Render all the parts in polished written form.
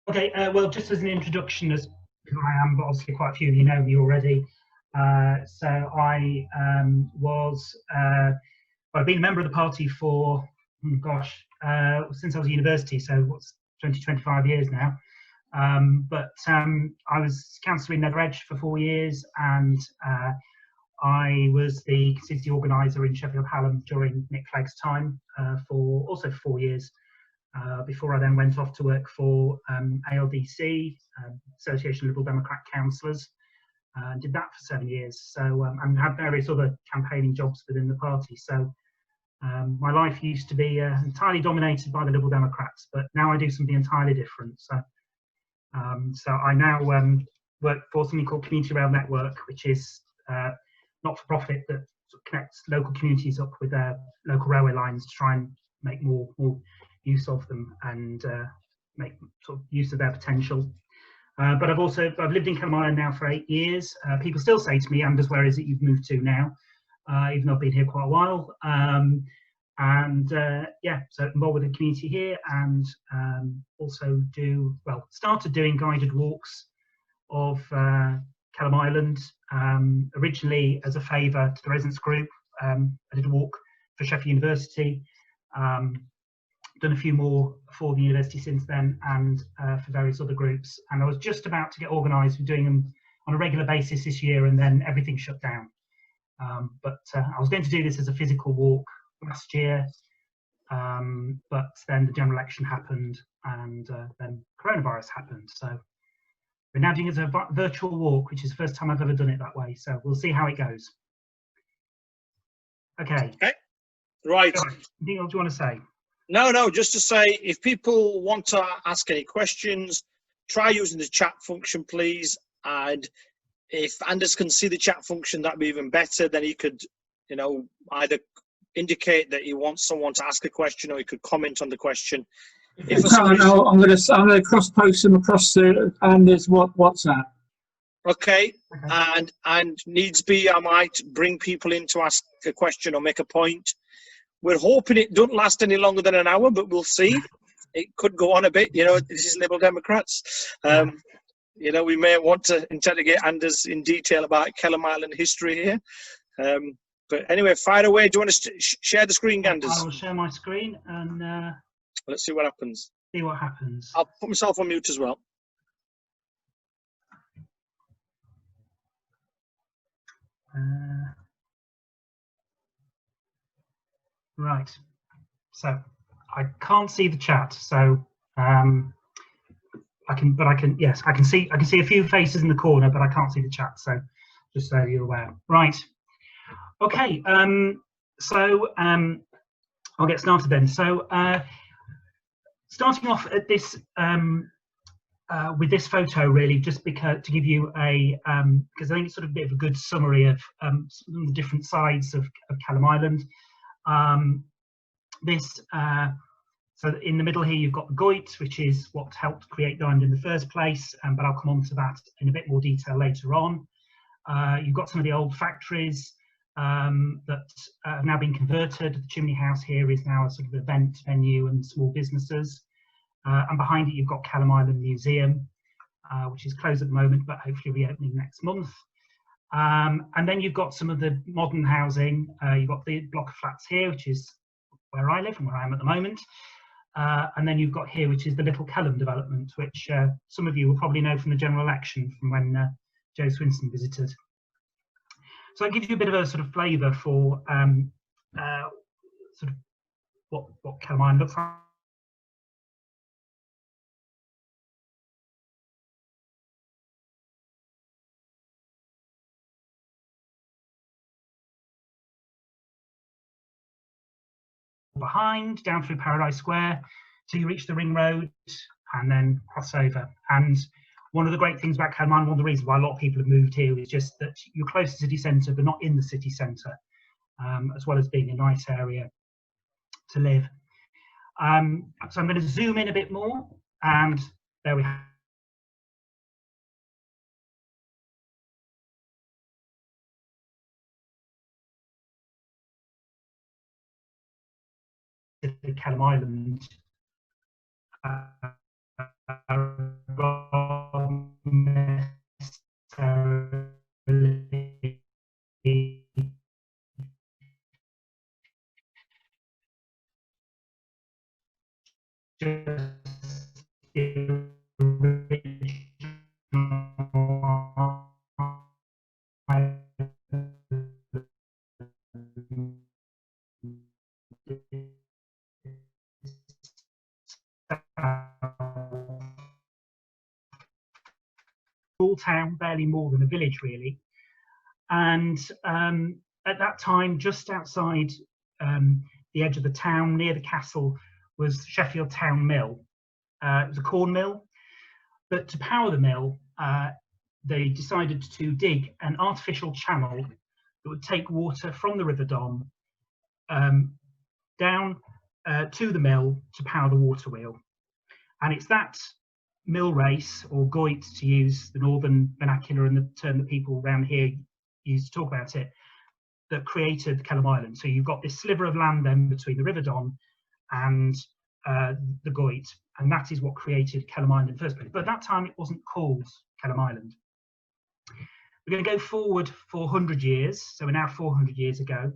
Okay, well, just as an introduction, as I am, but obviously quite a few of you know me already. So I I've been a member of the party for, since I was at university, so what's 25 years now. I was councillor in Outrage for 4 years, and I was the city organiser in Sheffield Hallam during Nick Clegg's time for also 4 years. Before I then went off to work for ALDC, Association of Liberal Democrat Councillors, and did that for 7 years. So and had various other campaigning jobs within the party. So my life used to be entirely dominated by the Liberal Democrats, but now I do something entirely different. So I now work for something called Community Rail Network, which is not for profit that sort of connects local communities up with their local railway lines to try and make more use of them and make sort of use of their potential. But I've lived in Kelham Island now for 8 years. People still say to me, Anders, where is it you've moved to now? Even though I've been here quite a while. Yeah, so involved with the community here, and also started doing guided walks of Kelham Island, originally as a favour to the residents group. I did a walk for Sheffield University, done a few more for the university since then, and for various other groups. And I was just about to get organised with doing them on a regular basis this year, and then everything shut down. But I was going to do this as a physical walk last year, but then the general election happened, and then coronavirus happened. So we're now doing it as a virtual walk, which is the first time I've ever done it that way. So we'll see how it goes. Okay. Right. Anything else you want to say? No, just to say, if people want to ask any questions, try using the chat function, please. And if Anders can see the chat function, that'd be even better. Then he could, either indicate that he wants someone to ask a question, or he could comment on the question. I'm going to cross post them across to Anders' WhatsApp. Okay, and needs be, I might bring people in to ask a question or make a point. We're hoping it doesn't last any longer than an hour, but we'll see. It could go on a bit. This is Liberal Democrats. We may want to interrogate Anders in detail about Kelham Island history here. But anyway, fire away. Do you want to share the screen, Anders? I will share my screen and let's see what happens. See what happens. I'll put myself on mute as well. Right. So I can't see the chat. So I can see a few faces in the corner, but I can't see the chat. So just so you're aware. Right. Okay. I'll get started then. So starting off at this with this photo, really, just because to give you a because I think it's sort of a bit of a good summary of some of the different sides of Kelham Island. So in the middle here, you've got the Goit, which is what helped create the island in the first place, but I'll come on to that in a bit more detail later on. You've got some of the old factories that have now been converted. The chimney house here is now a sort of event venue and small businesses. And behind it, you've got Kelham Island Museum, which is closed at the moment, but hopefully reopening next month. And then you've got some of the modern housing. You've got the block of flats here, which is where I live and where I am at the moment. And then you've got here, which is the Little Kelham development, which some of you will probably know from the general election from when Joe Swinson visited. So it gives you a bit of a sort of flavour for sort of what Kelham Island looks like. Behind, down through Paradise Square, till you reach the Ring Road, and then cross over. And one of the great things about Kelham Island, one of the reasons why a lot of people have moved here, is just that you're close to the city centre, but not in the city centre, as well as being a nice area to live. So I'm going to zoom in a bit more, and there we have the Kelham Island the small town, barely more than a village really. And at that time, just outside the edge of the town, near the castle, was Sheffield Town Mill. It was a corn mill, but to power the mill, they decided to dig an artificial channel that would take water from the River Don down to the mill to power the water wheel. And it's that mill race, or goit to use the northern vernacular and the term that people around here use to talk about it, that created Kelham Island. So you've got this sliver of land then between the River Don and the goit, and that is what created Kelham Island in the first place. But at that time it wasn't called Kelham Island. We're going to go forward 400 years, so we're now 400 years ago,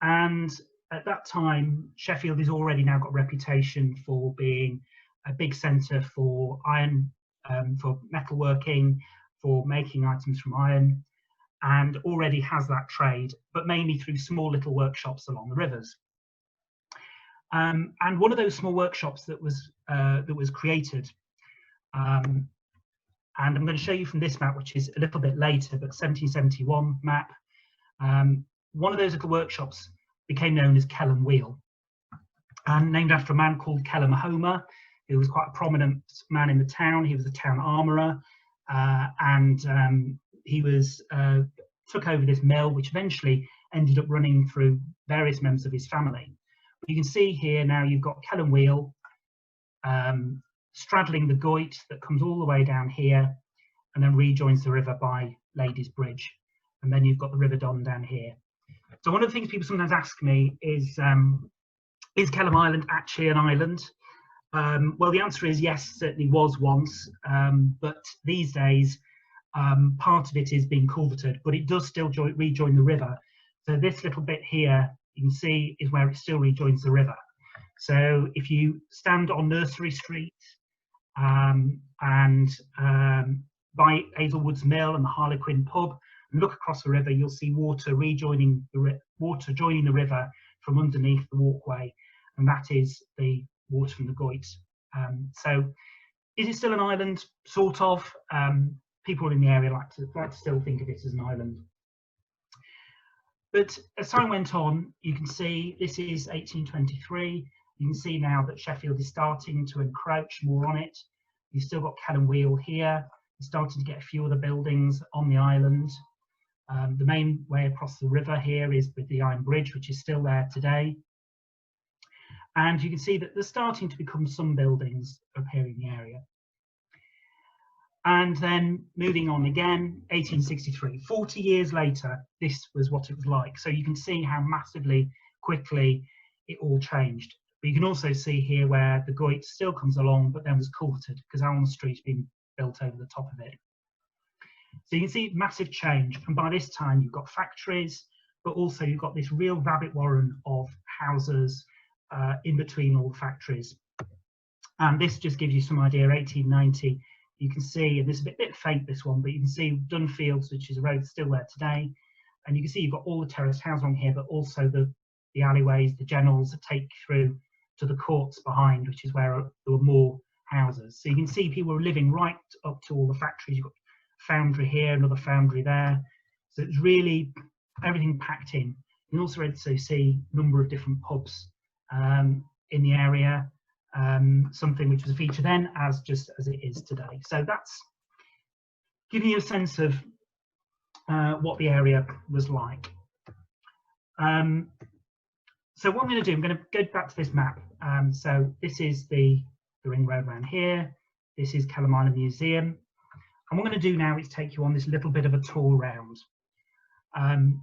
and at that time Sheffield has already now got a reputation for being a big centre for iron, for metalworking, for making items from iron, and already has that trade, but mainly through small little workshops along the rivers. And one of those small workshops that was created, and I'm going to show you from this map, which is a little bit later, but 1771 map. One of those little workshops became known as Kelham Wheel, and named after a man called Kelham Homer, who was quite a prominent man in the town. He was a town armourer, and he was took over this mill, which eventually ended up running through various members of his family. But you can see here now you've got Kelham Wheel straddling the goit that comes all the way down here and then rejoins the river by Ladies Bridge, and then you've got the River Don down here. So one of the things people sometimes ask me is Kelham Island actually an island? Well, the answer is yes, certainly was once, but these days part of it is being culverted, but it does still rejoin the river. So this little bit here, you can see, is where it still rejoins the river. So if you stand on Nursery Street and by Hazelwood's Mill and the Harlequin pub and look across the river, you'll see water joining the river from underneath the walkway, and that is the water from the goit. So is it still an island? Sort of. People in the area like to still think of it as an island. But as time went on, you can see this is 1823. You can see now that Sheffield is starting to encroach more on it. You've still got Kelham Wheel here. You're starting to get a few other buildings on the island. The main way across the river here is with the Iron Bridge, which is still there today. And you can see that there's starting to become some buildings appearing in the area. And then moving on again, 1863, 40 years later, this was what it was like. So you can see how massively quickly it all changed. But you can also see here where the goit still comes along, but then was culverted because Acorn Street had been built over the top of it. So you can see massive change. And by this time, you've got factories, but also you've got this real rabbit warren of houses in between all the factories. And this just gives you some idea. 1890, you can see, and this is a bit faint, this one, but you can see Dunfields, which is a road still there today. And you can see you've got all the terraced houses on here, but also the alleyways, the generals that take through to the courts behind, which is where there were more houses. So you can see people were living right up to all the factories. You've got a foundry here, another foundry there. So it's really everything packed in. You can also see a number of different pubs in the area, something which was a feature then just as it is today. So that's giving you a sense of what the area was like. So what I'm going to do, I'm going to go back to this map. So this is the ring road around here. This is Kelham Island Museum. And what I'm going to do now is take you on this little bit of a tour round.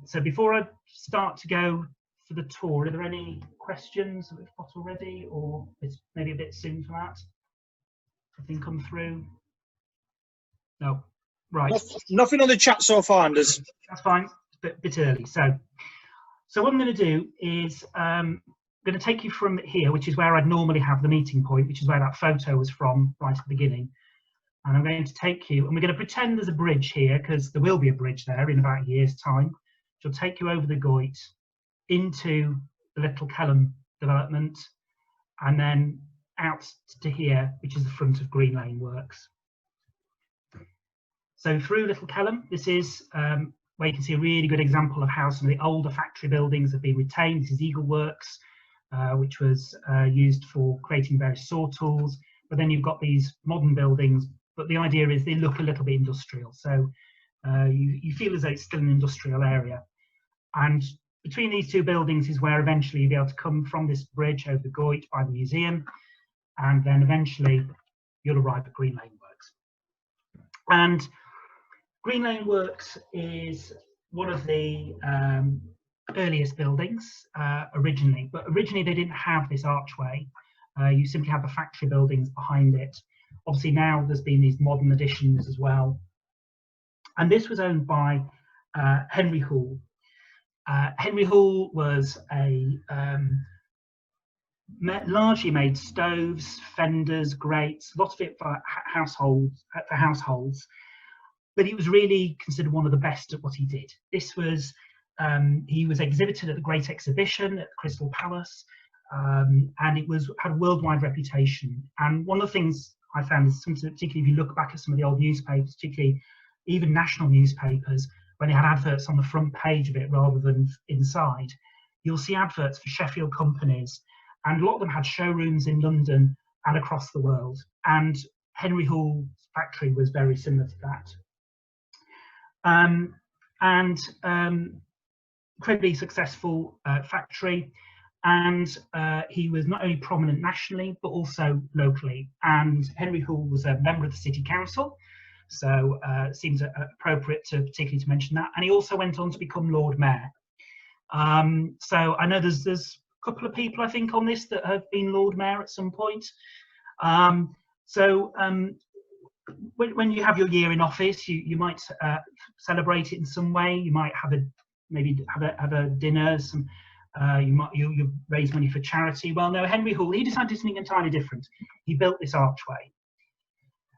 So before I start to go for the tour, are there any questions that we've got already, or it's maybe a bit soon for that? Anything come through? No. Right. Nothing on the chat so far, Anders. That's fine. Bit early. So what I'm going to do is going to take you from here, which is where I'd normally have the meeting point, which is where that photo was from right at the beginning. And I'm going to take you, and we're going to pretend there's a bridge here, because there will be a bridge there in about a year's time. Which will take you over the Goyt into the little Kelham development, and then out to here, which is the front of Green Lane Works. So through Little Kelham, this is where you can see a really good example of how some of the older factory buildings have been retained. This is Eagle Works, which was used for creating various saw tools. But then you've got these modern buildings, but the idea is they look a little bit industrial. So you feel as though it's still an industrial area. And between these two buildings is where eventually you'll be able to come from this bridge over the Goyt by the museum, and then eventually you'll arrive at Green Lane Works. And Green Lane Works is one of the earliest buildings originally, but originally they didn't have this archway. You simply have the factory buildings behind it. Obviously now there's been these modern additions as well. And this was owned by Henry Hall. Henry Hall was a largely made stoves, fenders, grates, lots of it for households. But he was really considered one of the best at what he did. This was, he was exhibited at the Great Exhibition at the Crystal Palace, and it had a worldwide reputation. And one of the things I found is, particularly if you look back at some of the old newspapers, particularly even national newspapers, when they had adverts on the front page of it rather than inside, you'll see adverts for Sheffield companies, and a lot of them had showrooms in London and across the world. And Henry Hall's factory was very similar to that. Incredibly successful factory, and he was not only prominent nationally but also locally. And Henry Hall was a member of the City Council, so it seems appropriate to particularly to mention that. And he also went on to become Lord Mayor. So I know there's a couple of people I think on this that have been Lord Mayor at some point. When you have your year in office, you might celebrate it in some way. You might have have a dinner. You raise money for charity. Well, no, Henry Hall, he decided something entirely different. He built this archway.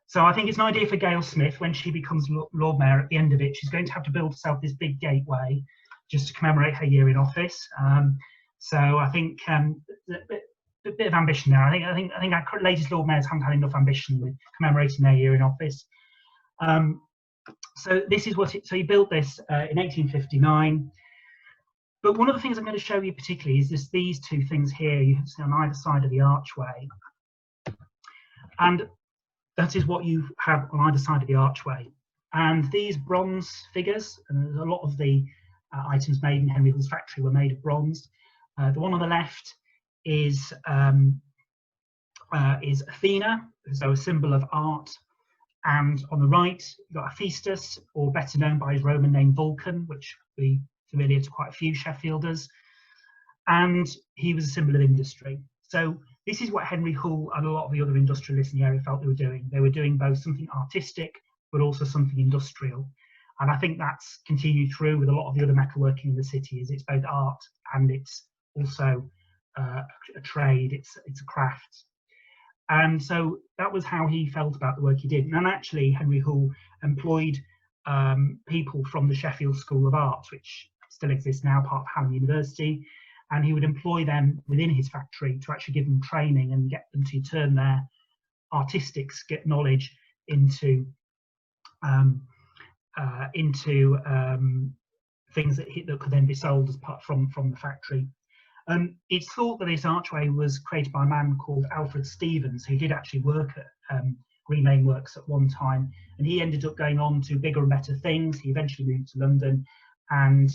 So I think it's an idea for Gail Smith when she becomes Lord Mayor. At the end of it, she's going to have to build herself this big gateway just to commemorate her year in office. So I think a bit of ambition there. I think our latest Lord Mayors haven't had enough ambition with commemorating their year in office. So this is so he built this in 1859. But one of the things I'm going to show you particularly is these two things here you can see on either side of the archway. And that is what you have on either side of the archway. And these bronze figures, and a lot of the items made in Henry Hall's factory were made of bronze. The one on the left is Athena, so a symbol of art, and on the right you've got Hephaestus, or better known by his Roman name Vulcan, which will be familiar to quite a few Sheffielders, and he was a symbol of industry. So this is what Henry Hall and a lot of the other industrialists in the area felt they were doing. They were doing both something artistic but also something industrial, and I think that's continued through with a lot of the other metalworking in the city. Is it's both art and it's also a trade, it's a craft. And so that was how he felt about the work he did. And actually Henry Hall employed people from the Sheffield School of Art, which still exists now, part of Hallam University, and he would employ them within his factory to actually give them training and get them to turn their artistic knowledge into things that could then be sold as part from the factory. It's thought that this archway was created by a man called Alfred Stevens, who did actually work at Green Lane Works at one time, and he ended up going on to bigger and better things. He eventually moved to London, and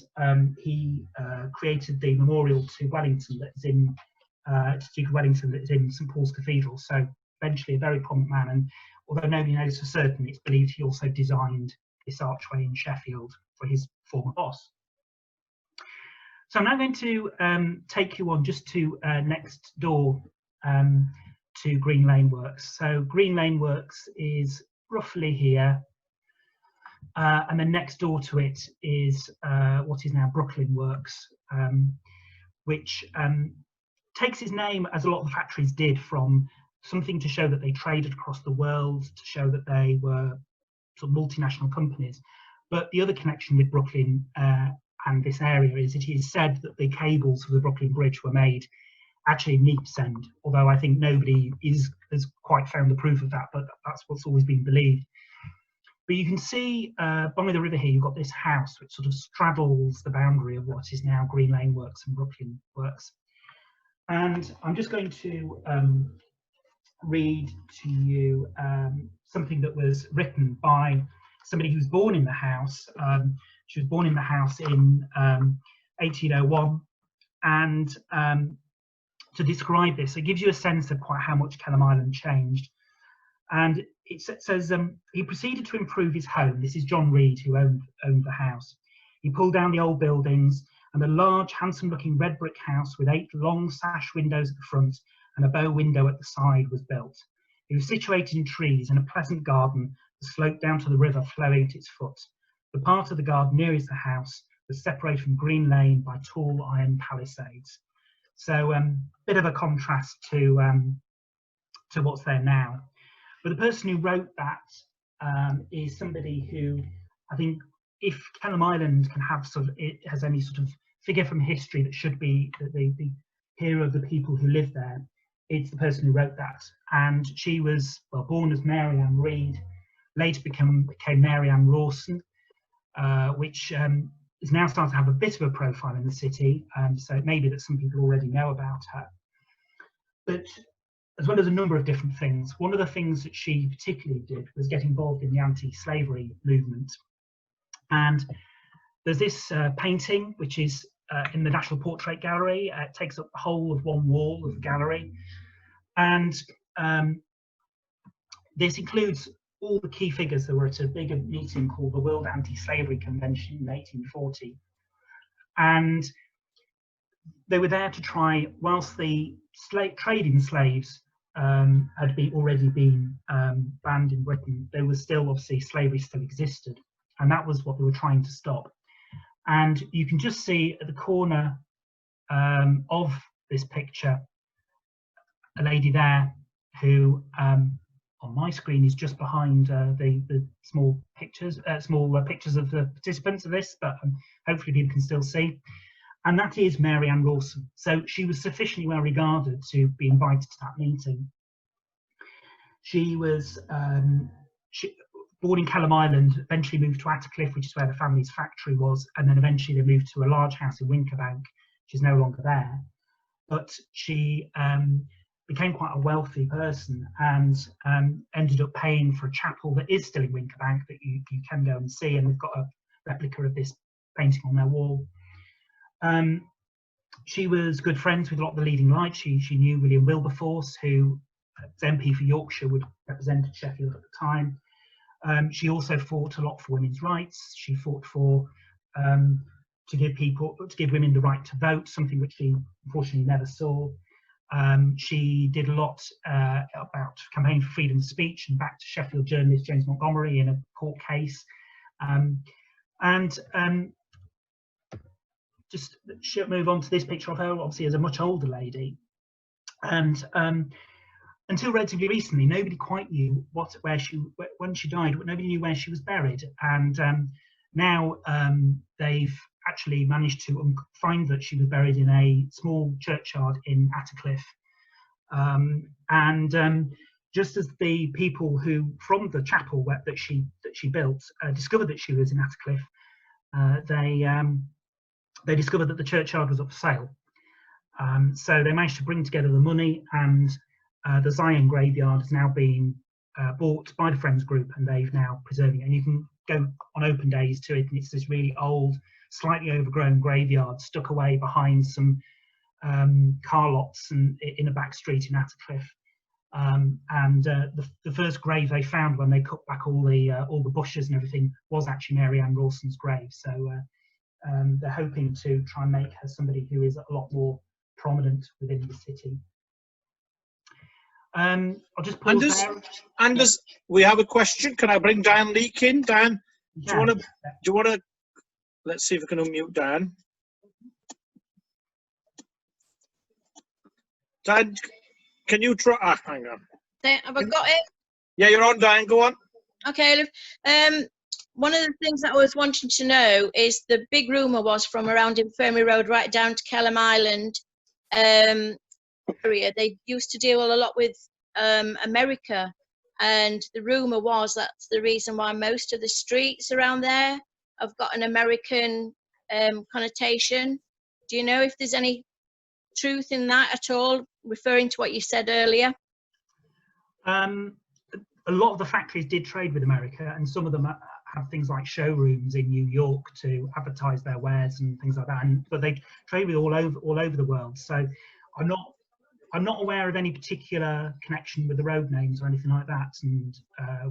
he created the memorial to Wellington that is in Duke of Wellington, that is in St Paul's Cathedral. So eventually a very prominent man, and although nobody knows for certain, it's believed he also designed this archway in Sheffield for his former boss. So I'm now going to take you on just to next door to Green Lane Works. So Green Lane Works is roughly here, and then next door to it is what is now Brooklyn Works, which takes its name, as a lot of the factories did, from something to show that they traded across the world, to show that they were sort of multinational companies. But the other connection with Brooklyn and this area is it is said that the cables for the Brooklyn Bridge were made actually in Neepsend, although I think nobody has quite found the proof of that, but that's what's always been believed. But you can see by the river here, you've got this house which sort of straddles the boundary of what is now Green Lane Works and Brooklyn Works. And I'm just going to read to you something that was written by somebody who was born in the house. She was born in the house in 1801, and to describe this, it gives you a sense of quite how much Kelham Island changed. And it says, he proceeded to improve his home. This is John Reed, who owned the house. He pulled down the old buildings, and a large, handsome-looking red brick house with 8 long sash windows at the front and a bow window at the side was built. It was situated in trees and a pleasant garden that sloped down to the river flowing at its foot. The part of the garden nearest the house was separated from Green Lane by tall iron palisades. So bit of a contrast to what's there now. But the person who wrote that is somebody who, I think, if Kelham Island can have it has any sort of figure from history that should be the hero of the people who live there, it's the person who wrote that. And she was, well, born as Marianne Reed, later became Marianne Rawson, which is now starting to have a bit of a profile in the city. So it may be that some people already know about her. But as well as a number of different things, one of the things that she particularly did was get involved in the anti-slavery movement. And there's this painting, which is in the National Portrait Gallery. It takes up the whole of one wall of the gallery. And this includes all the key figures that were at a bigger meeting called the World Anti-Slavery Convention in 1840. And they were there to try, whilst the trade in slaves had already been banned in Britain, there was still, obviously, slavery still existed. And that was what they were trying to stop. And you can just see at the corner of this picture, a lady there who, on my screen, is just behind the small pictures of the participants of this, but hopefully people can still see. And that is Marianne Rawson. So she was sufficiently well regarded to be invited to that meeting. She was born in Kelham Island, eventually moved to Attercliffe, which is where the family's factory was, and then eventually they moved to a large house in Winkerbank, which is no longer there. But she became quite a wealthy person and ended up paying for a chapel that is still in Winkerbank that you can go and see, and we've got a replica of this painting on their wall. She was good friends with a lot of the leading lights. She knew William Wilberforce, who was MP for Yorkshire, would represent Sheffield at the time. She also fought a lot for women's rights. She fought for to give women the right to vote, something which she unfortunately never saw. She did a lot about campaigning for freedom of speech and backed Sheffield journalist James Montgomery in a court case. Just move on to this picture of her, obviously as a much older lady. And until relatively recently, nobody quite knew when she died, nobody knew where she was buried. And now they've actually managed to find that she was buried in a small churchyard in Attercliffe. Just as the people who, from the chapel that she built, discovered that she was in Attercliffe, they discovered that the churchyard was up for sale. So they managed to bring together the money, and the Zion graveyard has now been bought by the Friends Group, and they've now preserving it. And you can go on open days to it, and it's this really old, slightly overgrown graveyard stuck away behind some car lots and in a back street in Attercliffe. The first grave they found when they cut back all the bushes and everything was actually Marianne Rawson's grave. So they're hoping to try and make her somebody who is a lot more prominent within the city. I'll just pause there. Anders, we have a question. Can I bring Diane Leake in? Diane, do you want to? Let's see if we can unmute Diane. Dad, can you try? Hang on. Have I got it? Yeah, you're on, Diane. Go on. Okay. One of the things that I was wanting to know is the big rumour was from around Infirmary Road right down to Kelham Island area. They used to deal a lot with America, and the rumour was that's the reason why most of the streets around there have got an American connotation. Do you know if there's any truth in that at all, referring to what you said earlier? A lot of the factories did trade with America, and some of them have things like showrooms in New York to advertise their wares and things like that. But they trade with all over the world. So I'm not aware of any particular connection with the road names or anything like that, and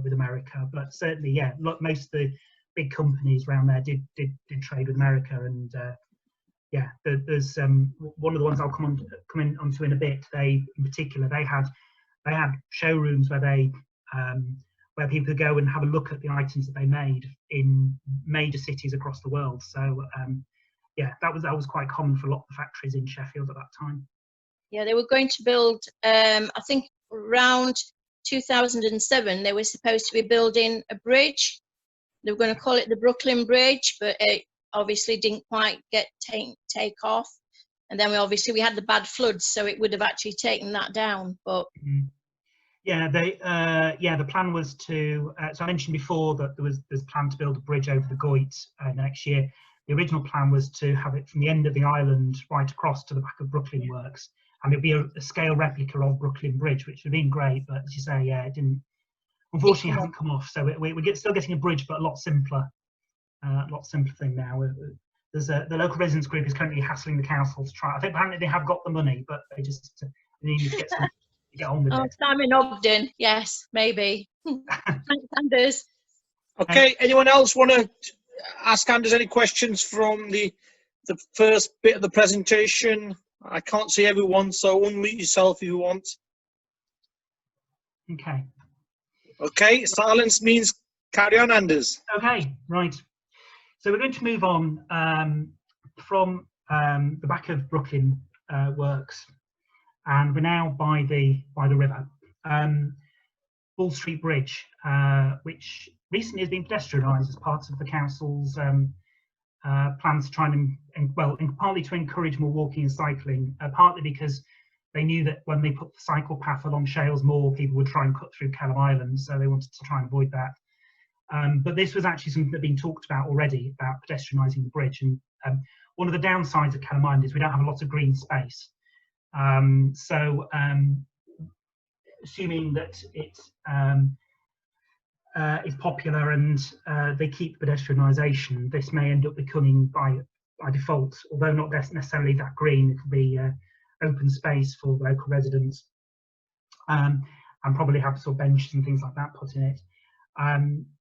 with America. But certainly, yeah, look, most of the big companies around there did trade with America, and yeah, there's one of the ones I'll come onto in a bit. They had showrooms where people could go and have a look at the items that they made in major cities across the world. So yeah, that was quite common for a lot of the factories in Sheffield at that time. Yeah, they were going to build, I think around 2007, they were supposed to be building a bridge. They were going to call it the Brooklyn Bridge, but it obviously didn't quite take off. And then we had the bad floods, so it would have actually taken that down. But yeah, the plan was to. So I mentioned before that there's a plan to build a bridge over the Goyt next year. The original plan was to have it from the end of the island right across to the back of Brooklyn Works, and it'd be a scale replica of Brooklyn Bridge, which would have been great. But as you say, yeah, it didn't. Unfortunately, it hasn't come off. So we're still getting a bridge, but a lot simpler thing now. There's the local residents group is currently hassling the council to try. I think apparently they have got the money, but they just need to get on with it. Simon Ogden, yes, maybe. Thanks, Anders. Okay, anyone else want to ask Anders any questions from the first bit of the presentation? I can't see everyone, so unmute yourself if you want. Okay. Okay, silence means carry on, Anders. Okay, right. So we're going to move on from the back of Brooklyn Works, and we're now by the river. Bull Street Bridge, which recently has been pedestrianised as part of the council's plans to try and partly to encourage more walking and cycling, partly because they knew that when they put the cycle path along Shales Moor, people would try and cut through Kelham Island, so they wanted to try and avoid that. But this was actually something that had been talked about already, about pedestrianising the bridge. And one of the downsides of Kelham Island is we don't have a lot of green space. Assuming that it is popular and they keep pedestrianisation, this may end up becoming by default, although not necessarily that green, it'll be open space for the local residents, and probably have sort of benches and things like that put in it.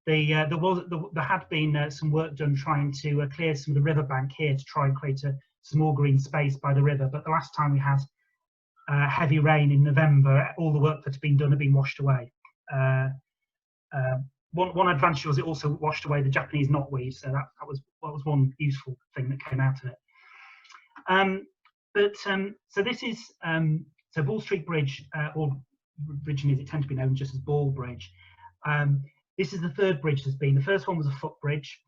There had been some work done trying to clear some of the riverbank here to try and create some more green space by the river, but the last time we had heavy rain in November, all the work that had been done had been washed away. One advantage was it also washed away the Japanese knotweed, so that was one useful thing that came out of it. So this is so Ball Street Bridge, or originally it tends to be known just as Ball Bridge. This is the third bridge there's been. The first one was a footbridge.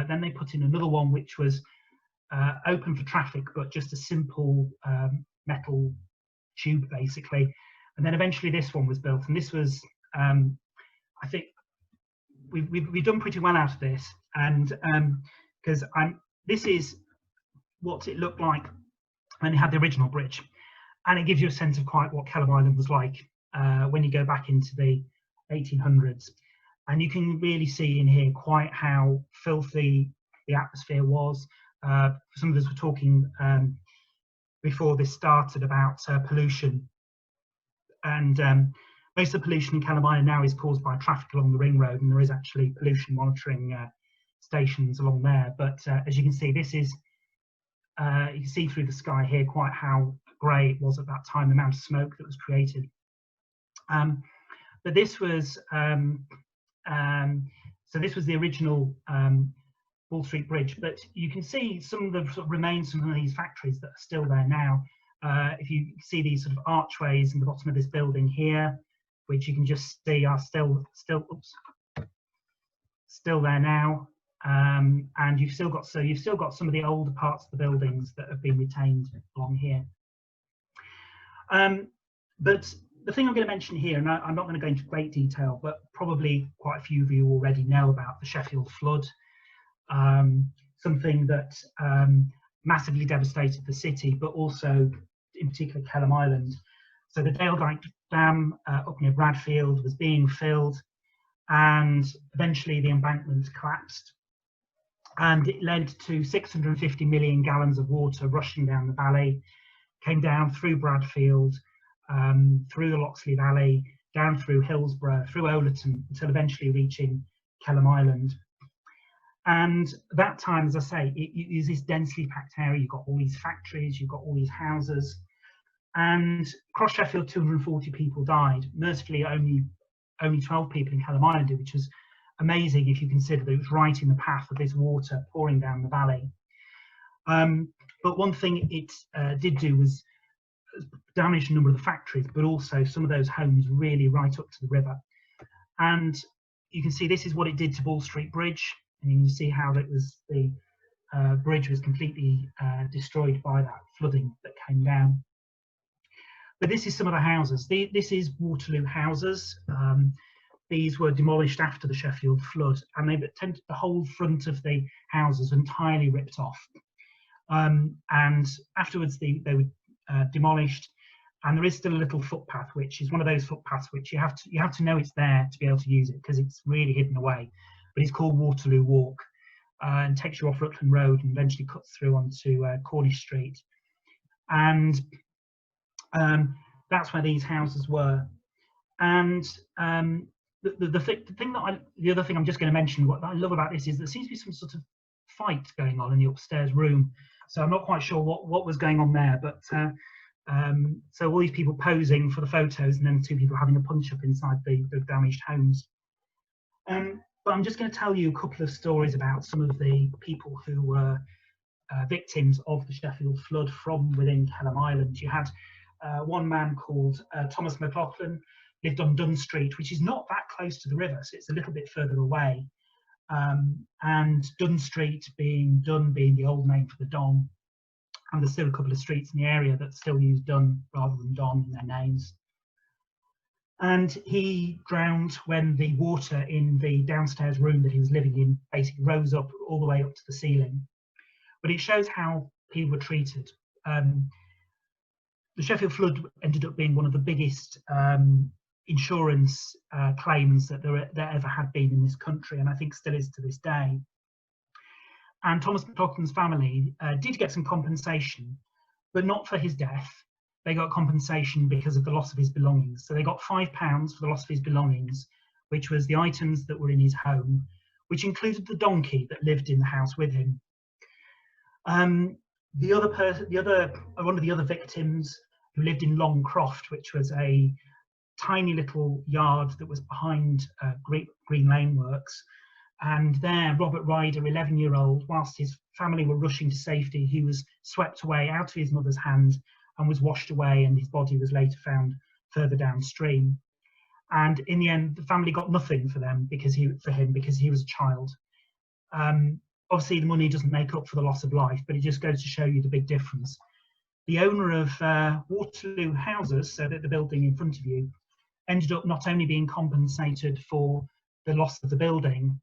Then they put in another one which was open for traffic, but just a simple metal tube basically. And then eventually this one was built, and this was I think we've done pretty well out of this, and because this is what it looked like when they had the original bridge, and it gives you a sense of quite what Kelham Island was like when you go back into the 1800s, and you can really see in here quite how filthy the atmosphere was. Some of us were talking before this started about pollution, and most of the pollution in Kelham Island now is caused by traffic along the ring road, and there is actually pollution monitoring stations along there. But as you can see, this is you can see through the sky here quite how grey it was at that time, the amount of smoke that was created. But this was so this was the original Ball Street Bridge, but you can see some of the sort of remains from some of these factories that are still there now. if you see these sort of archways in the bottom of this building here, which you can just see are still there now, and you've still got some of the older parts of the buildings that have been retained along here. But the thing I'm going to mention here, and I'm not going to go into great detail, but probably quite a few of you already know about the Sheffield Flood, something that massively devastated the city, but also in particular Kelham Island. So the Dale Dyke Dam up near Bradfield was being filled, and eventually the embankment collapsed, and it led to 650 million gallons of water rushing down the valley, came down through Bradfield, through the Loxley Valley, down through Hillsborough, through Overton, until eventually reaching Kelham Island. And that time, as I say, it is this densely packed area. You've got all these factories, you've got all these houses, and across Sheffield 240 people died. Mercifully only 12 people in Kelham Island, which was amazing if you consider that it was right in the path of this water pouring down the valley. But one thing it did do was damage a number of the factories, but also some of those homes really right up to the river. And you can see this is what it did to Ball Street Bridge, and you can see how it was, the bridge was completely destroyed by that flooding that came down. But this is some of the houses. This is Waterloo Houses. These were demolished after the Sheffield Flood, and they tended the whole front of the houses entirely ripped off. And afterwards they were demolished, and there is still a little footpath, which is one of those footpaths which you have to know it's there to be able to use it, because it's really hidden away. But it's called Waterloo Walk, and takes you off Rutland Road and eventually cuts through onto Cornish Street, and that's where these houses were. And the other thing I'm just going to mention, what I love about this is there seems to be some sort of fight going on in the upstairs room. So I'm not quite sure what was going on there, but so all these people posing for the photos, and then two people having a punch up inside the damaged homes. But I'm just going to tell you a couple of stories about some of the people who were victims of the Sheffield Flood from within Kelham Island. You had one man called Thomas McLaughlin, lived on Dunn Street, which is not that close to the river, so it's a little bit further away. And Dunn Street being the old name for the Don, and there's still a couple of streets in the area that still use Dunn rather than Don in their names. And he drowned when the water in the downstairs room that he was living in basically rose up all the way up to the ceiling. But it shows how people were treated. The Sheffield Flood ended up being one of the biggest insurance claims that there ever had been in this country, and I think still is to this day. And Thomas McLaughlin's family did get some compensation, but not for his death. They got compensation because of the loss of his belongings. So they got £5 for the loss of his belongings, which was the items that were in his home, which included the donkey that lived in the house with him. One of the other victims, who lived in Longcroft, which was a tiny little yard that was behind Green Lane Works, and there Robert Ryder, 11-year-old, whilst his family were rushing to safety, he was swept away out of his mother's hand and was washed away, and his body was later found further downstream. And in the end, the family got nothing for him because he was a child. Obviously, the money doesn't make up for the loss of life, but it just goes to show you the big difference. The owner of Waterloo Houses, so that the building in front of you, ended up not only being compensated for the loss of the building,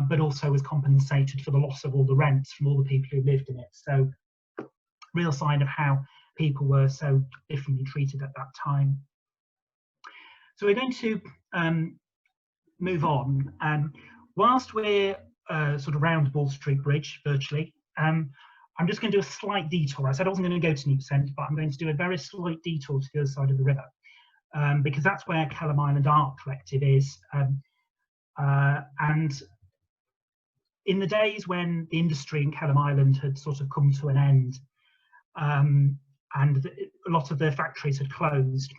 but also was compensated for the loss of all the rents from all the people who lived in it. So, real sign of how people were so differently treated at that time. So we're going to move on. Whilst we're sort of round Ball Street Bridge virtually, I'm just going to do a slight detour. I said I wasn't going to go to Neep Centre, but I'm going to do a very slight detour to the other side of the river, because that's where Kelham Island Art Collective is. And in the days when the industry in Kelham Island had sort of come to an end, and a lot of the factories had closed,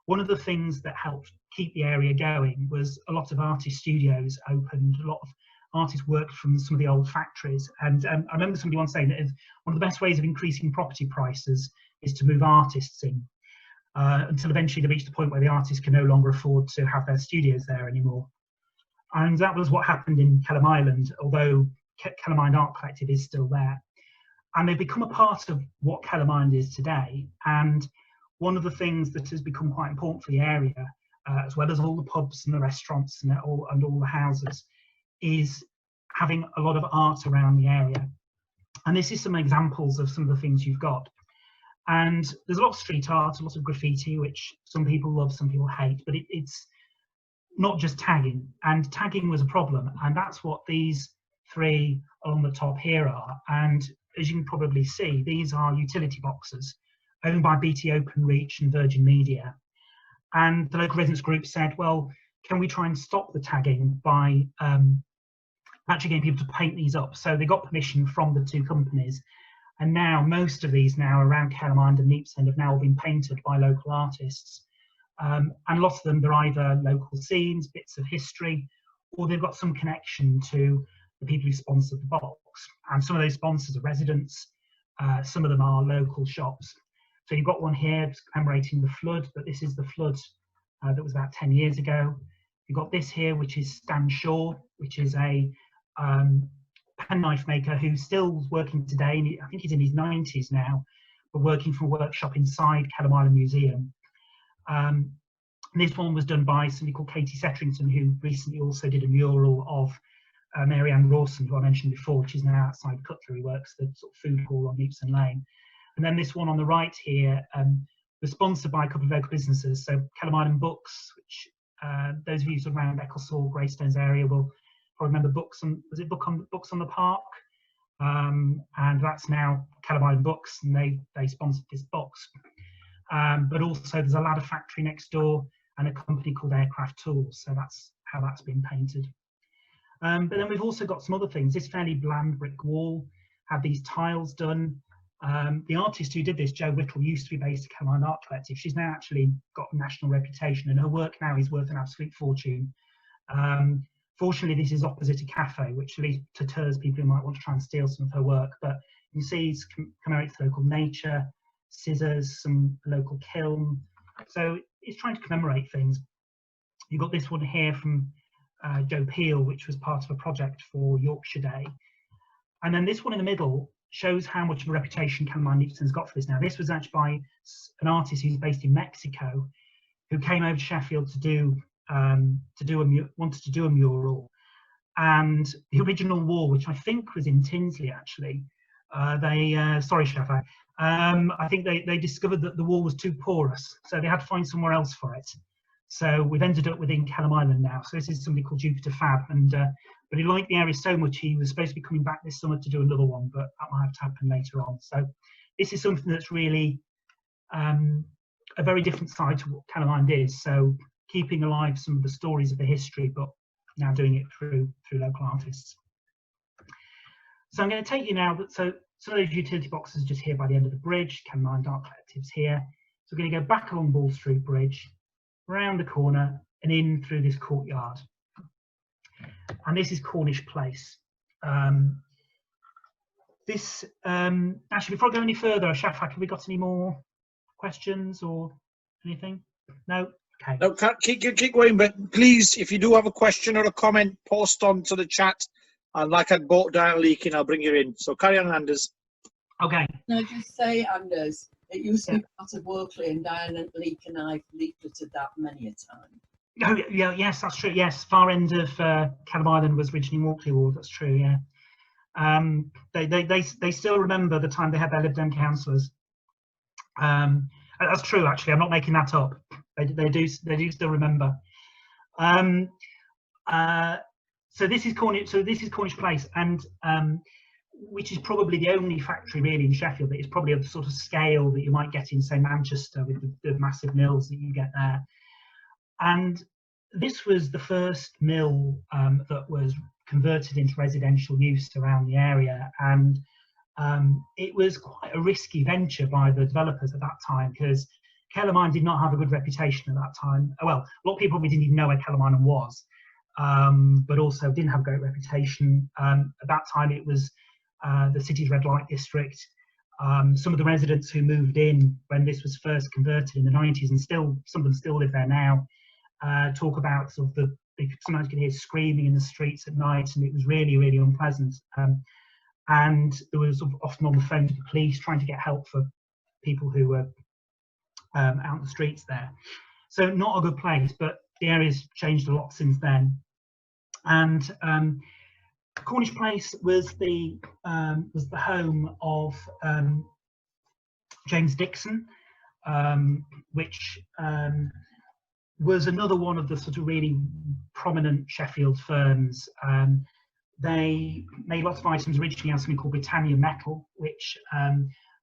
one of the things that helped keep the area going was a lot of artist studios opened. A lot of artists worked from some of the old factories, and I remember somebody once saying that one of the best ways of increasing property prices is to move artists in, until eventually they reached the point where the artists can no longer afford to have their studios there anymore. And that was what happened in Kelham Island, although Kelham Island Art Collective is still there. And they've become a part of what Kelham Island is today. And one of the things that has become quite important for the area, as well as all the pubs and the restaurants and all the houses, is having a lot of art around the area. And this is some examples of some of the things you've got. And there's a lot of street art, a lot of graffiti, which some people love, some people hate, but it's not just tagging. And tagging was a problem, and that's what these three on the top here are. And as you can probably see, these are utility boxes owned by BT Openreach and Virgin Media. And the local residents group said, well, can we try and stop the tagging by actually getting people to paint these up? So they got permission from the two companies, and now most of these now around Kelham Island and Neepsend have now been painted by local artists. And lots of them, they're either local scenes, bits of history, or they've got some connection to the people who sponsored the box. And some of those sponsors are residents, some of them are local shops. So you've got one here commemorating the flood, but this is the flood that was about 10 years ago. You've got this here, which is Stan Shaw, which is a penknife maker who's still working today. I think he's in his 90s now, but working from a workshop inside Kelham Island Museum. This one was done by somebody called Katie Setterington, who recently also did a mural of Marianne Rawson, who I mentioned before, which is now outside Cutlery Works, the sort of food hall on Neepsend Lane. And then this one on the right here was sponsored by a couple of local businesses. So Kelham Island Books, which those of you around Ecclesall, Greystones area will probably remember Books on, was it Books on the Park? And that's now Kelham Island Books, and they sponsored this box. But also there's a ladder factory next door and a company called Aircraft Tools. So that's how that's been painted. But then we've also got some other things. This fairly bland brick wall had these tiles done. The artist who did this, Jo Whittle, used to be based at Kelham Island Art Collective. She's now actually got a national reputation, and her work now is worth an absolute fortune. Fortunately, this is opposite a cafe, which at least deters people who might want to try and steal some of her work. But you can see it's commemorates local nature, scissors, some local kiln. So it's trying to commemorate things. You've got this one here from Joe Peel, which was part of a project for Yorkshire Day. And then this one in the middle shows how much of a reputation Kelham Island Neepsend's got for this now. This was actually by an artist who's based in Mexico, who came over to Sheffield wanted to do a mural. And the original wall, which I think was in Tinsley actually, sorry Sheffield, I think they discovered that the wall was too porous, so they had to find somewhere else for it. So we've ended up within Kelham Island now. So this is somebody called Jupiter Fab, and but he liked the area so much he was supposed to be coming back this summer to do another one, but that might have to happen later on. So this is something that's really a very different side to what Kelham Island is. So keeping alive some of the stories of the history, but now doing it through local artists. So I'm going to take you now. So some of those utility boxes are just here by the end of the bridge. Kelham Island Art Collective's here. So we're going to go back along Ball Street Bridge, round the corner, and in through this courtyard. And this is Cornish Place. Actually, before I go any further, Shafak, have we got any more questions or anything? No? Okay. No, keep going, but please, if you do have a question or a comment, post onto the chat. And like I'd bought down leaking, I'll bring you in. So carry on, Anders. Okay. No, just say, Anders, it used to be part of Workley, and Diane Leak and I've leafleted that many a time. Oh, yeah, yes, that's true. Yes, far end of Kelham Island was originally Walkley Ward. That's true. Yeah. They still remember the time they had their Lib Dem councillors. That's true. Actually, I'm not making that up. They do still remember. So this is Cornish Place, and which is probably the only factory really in Sheffield that is probably of the sort of scale that you might get in, say, Manchester, with the massive mills that you get there. And this was the first mill that was converted into residential use around the area, and it was quite a risky venture by the developers at that time, because Kelham Island did not have a good reputation at that time. Well, a lot of people probably didn't even know where Kelham Island was, but also didn't have a great reputation. At that time, it was the city's red light district. Some of the residents who moved in when this was first converted in the 90s, and still some of them still live there now, talk about sort of sometimes you can hear screaming in the streets at night, and it was really, really unpleasant. And there was sort of often on the phone to the police trying to get help for people who were out in the streets there. So not a good place, but the area's changed a lot since then. And Cornish Place was the home of James Dixon, which was another one of the sort of really prominent Sheffield firms. They made lots of items originally out of something called Britannia Metal, which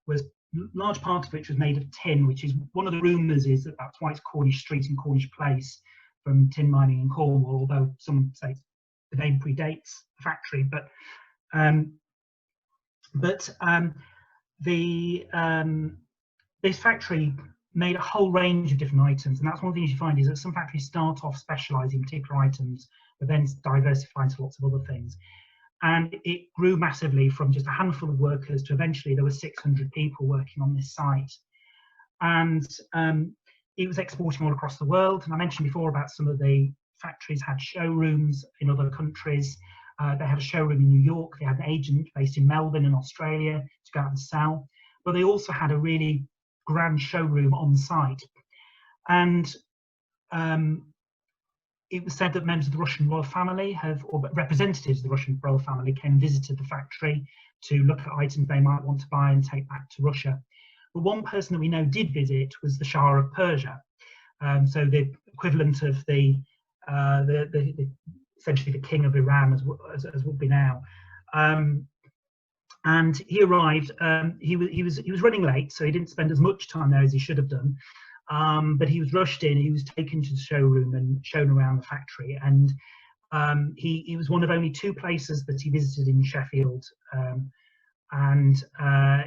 was large part of which was made of tin, which is one of the rumours is that that's why it's Cornish Street and Cornish Place, from tin mining in Cornwall, although some say the name predates the factory. But this factory made a whole range of different items, and that's one of the things you find is that some factories start off specialising in particular items, but then diversify into lots of other things. And it grew massively from just a handful of workers to eventually there were 600 people working on this site. And it was exporting all across the world. And I mentioned before about some of the factories had showrooms in other countries. They had a showroom in New York. They had an agent based in Melbourne in Australia to go out and sell. But they also had a really grand showroom on site. And it was said that members of the Russian royal family or representatives of the Russian royal family came and visited the factory to look at items they might want to buy and take back to Russia. But one person that we know did visit was the Shah of Persia, so the equivalent of essentially the king of Iran, as would be now. And he arrived. He was running late, so he didn't spend as much time there as he should have done. But he was rushed in. He was taken to the showroom and shown around the factory. And he was one of only 2 places that he visited in Sheffield. And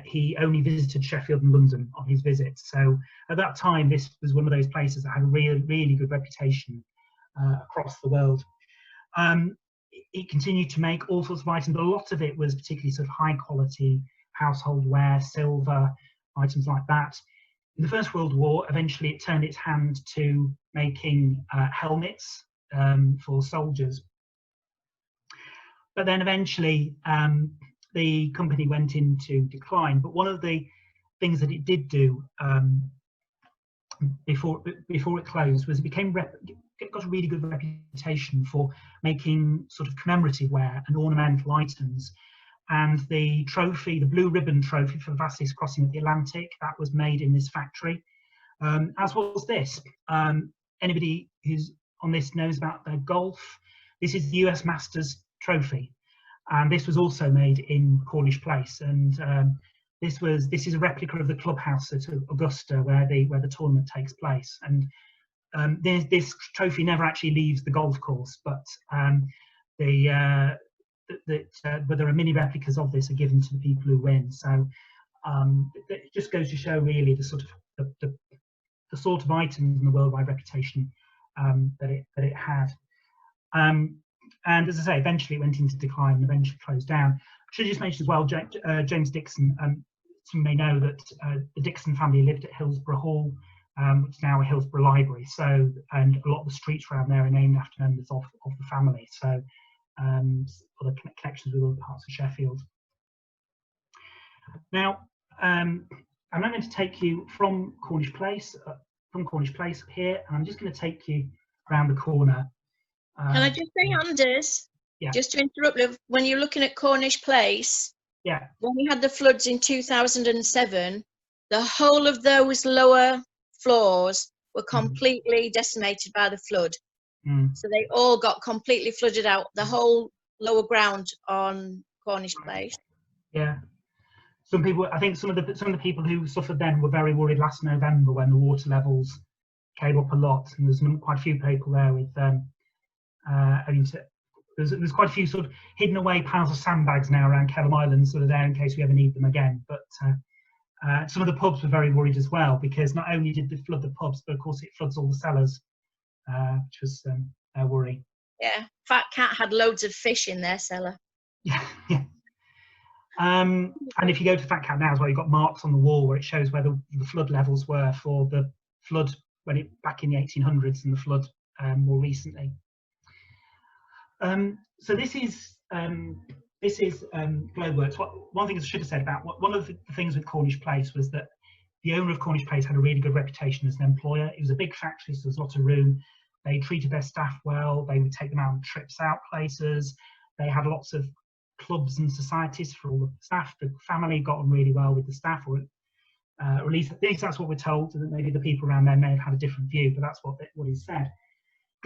he only visited Sheffield and London on his visits. So at that time, this was one of those places that had a really, really good reputation across the world. It continued to make all sorts of items, but a lot of it was particularly sort of high quality household ware, silver, items like that. In the First World War, eventually it turned its hand to making helmets for soldiers. But then eventually the company went into decline. But one of the things that it did do before it closed was it got a really good reputation for making sort of commemorative wear and ornamental items. And the trophy, the blue ribbon trophy for the fastest crossing of the Atlantic, that was made in this factory, as was this. Anybody who's on this knows about the golf. This is the US Masters trophy, and this was also made in Cornish Place. And this is a replica of the clubhouse at Augusta, where the tournament takes place. And this trophy never actually leaves the golf course, but but there are mini replicas of this are given to the people who win. So it just goes to show really the sort of items and the worldwide reputation that it had. And as I say, eventually it went into decline and eventually closed down. I should just mention as well, James Dixon. Some may know that the Dixon family lived at Hillsborough Hall, which is now a Hillsborough Library. So, and a lot of the streets around there are named after members of the family. So. Other connections with other parts of Sheffield. Now, I'm now going to take you from Cornish Place here, and I'm just going to take you around the corner. Can I just say, Anders? Yeah. Just to interrupt you, when you're looking at Cornish Place, yeah, when we had the floods in 2007, the whole of those lower floors were completely decimated by the flood. So they all got completely flooded out, the whole lower ground on Cornish Place. Yeah. I think some of the people who suffered then were very worried last November when the water levels came up a lot, and there's quite a few people there with there's quite a few sort of hidden away piles of sandbags now around Kelham Island, sort of there in case we ever need them again. But some of the pubs were very worried as well, because not only did it flood the pubs, but of course it floods all the cellars. Which was a worry. Yeah, Fat Cat had loads of fish in their cellar. Yeah. And if you go to Fat Cat now as well, you've got marks on the wall where it shows where the flood levels were for the flood back in the 1800s and the flood more recently. So this is Globeworks. One thing I should have said about one of the things with Cornish Place was that the owner of Cornish Place had a really good reputation as an employer. It was a big factory, so there was lots of room. They treated their staff well. They would take them out on trips out places. They had lots of clubs and societies for all the staff. The family got on really well with the staff, or at least that's what we're told. Maybe the people around there may have had a different view, but that's what is said.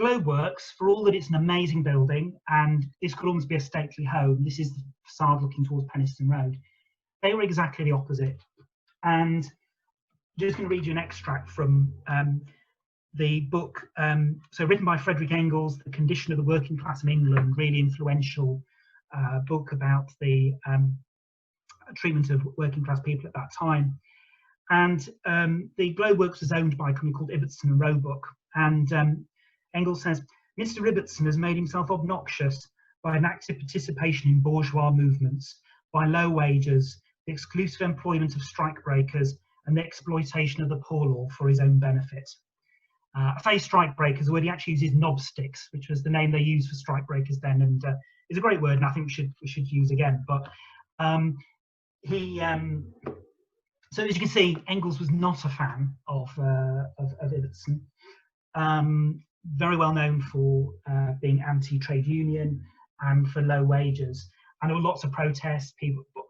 Globeworks, for all that it's an amazing building, and this could almost be a stately home, this is the facade looking towards Penistone Road, they were exactly the opposite. And I'm just going to read you an extract from the book, so written by Frederick Engels, The Condition of the Working Class in England, really influential book about the treatment of working class people at that time. And the Globeworks was owned by a company called Ibbotson and Roebuck, and Engels says, Mr. Ibbotson has made himself obnoxious by an active participation in bourgeois movements, by low wages, the exclusive employment of strikebreakers, and the exploitation of the poor law for his own benefit. I say strikebreakers, the word he actually uses knobsticks, which was the name they used for strikebreakers then, and it's a great word, and I think we should use again. But so as you can see, Engels was not a fan of Ibbotson. Very well known for being anti-trade union and for low wages, and there were lots of protests.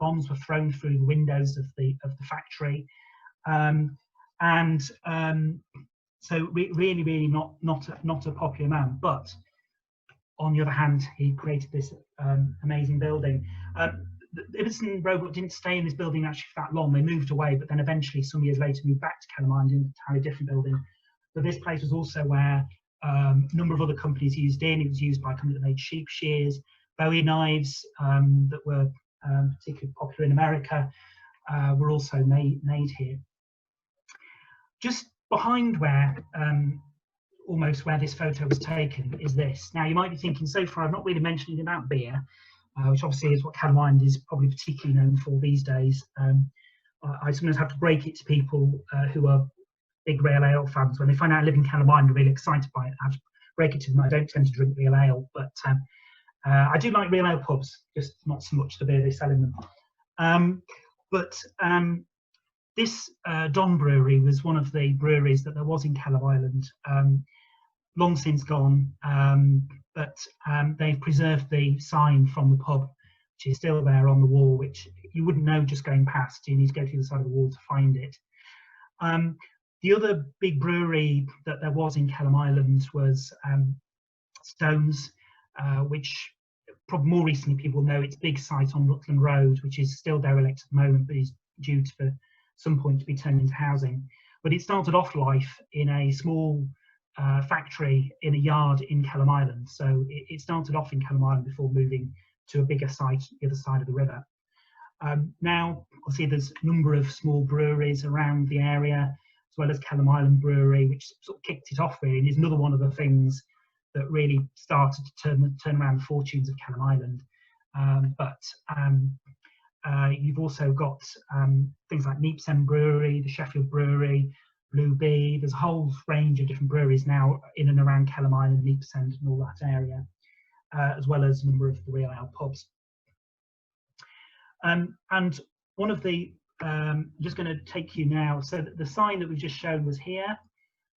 Bombs were thrown through the windows of the factory, so really not a popular man. But on the other hand, he created this amazing building. Ibbotson and Roebuck didn't stay in this building actually for that long. They moved away, but then eventually, some years later, moved back to Kelham Island in an entirely different building. But this place was also where a number of other companies used in. It was used by a company that made sheep shears, Bowie knives that were particularly popular in America, were also made here. Just behind where, almost where this photo was taken, is this. Now you might be thinking, so far I've not really mentioned anything about beer, which obviously is what Kelham Island is probably particularly known for these days. I sometimes have to break it to people who are big real ale fans. When they find out I live in Kelham Island, they're really excited by it. I have to break it to them. I don't tend to drink real ale, but I do like real ale pubs, just not so much the beer they sell in them. This Don Brewery was one of the breweries that there was in Kelham Island, long since gone, but they've preserved the sign from the pub, which is still there on the wall, which you wouldn't know just going past. You need to go to the other side of the wall to find it. The other big brewery that there was in Kelham Island was Stones, which probably more recently people know its big site on Rutland Road, which is still derelict at the moment, but is due to for some point to be turned into housing. But it started off life in a small factory in a yard in Kelham Island. So it started off in Kelham Island before moving to a bigger site the other side of the river. Now, obviously, there's a number of small breweries around the area, as well as Kelham Island Brewery, which sort of kicked it off really, and is another one of the things that really started to turn around the fortunes of Kelham Island. You've also got things like Neepsend Brewery, the Sheffield Brewery, Blue Bee. There's a whole range of different breweries now in and around Kelham Island, Neepsend and all that area, as well as a number of the real ale pubs. And one of the, I'm just going to take you now, so the sign that we've just shown was here,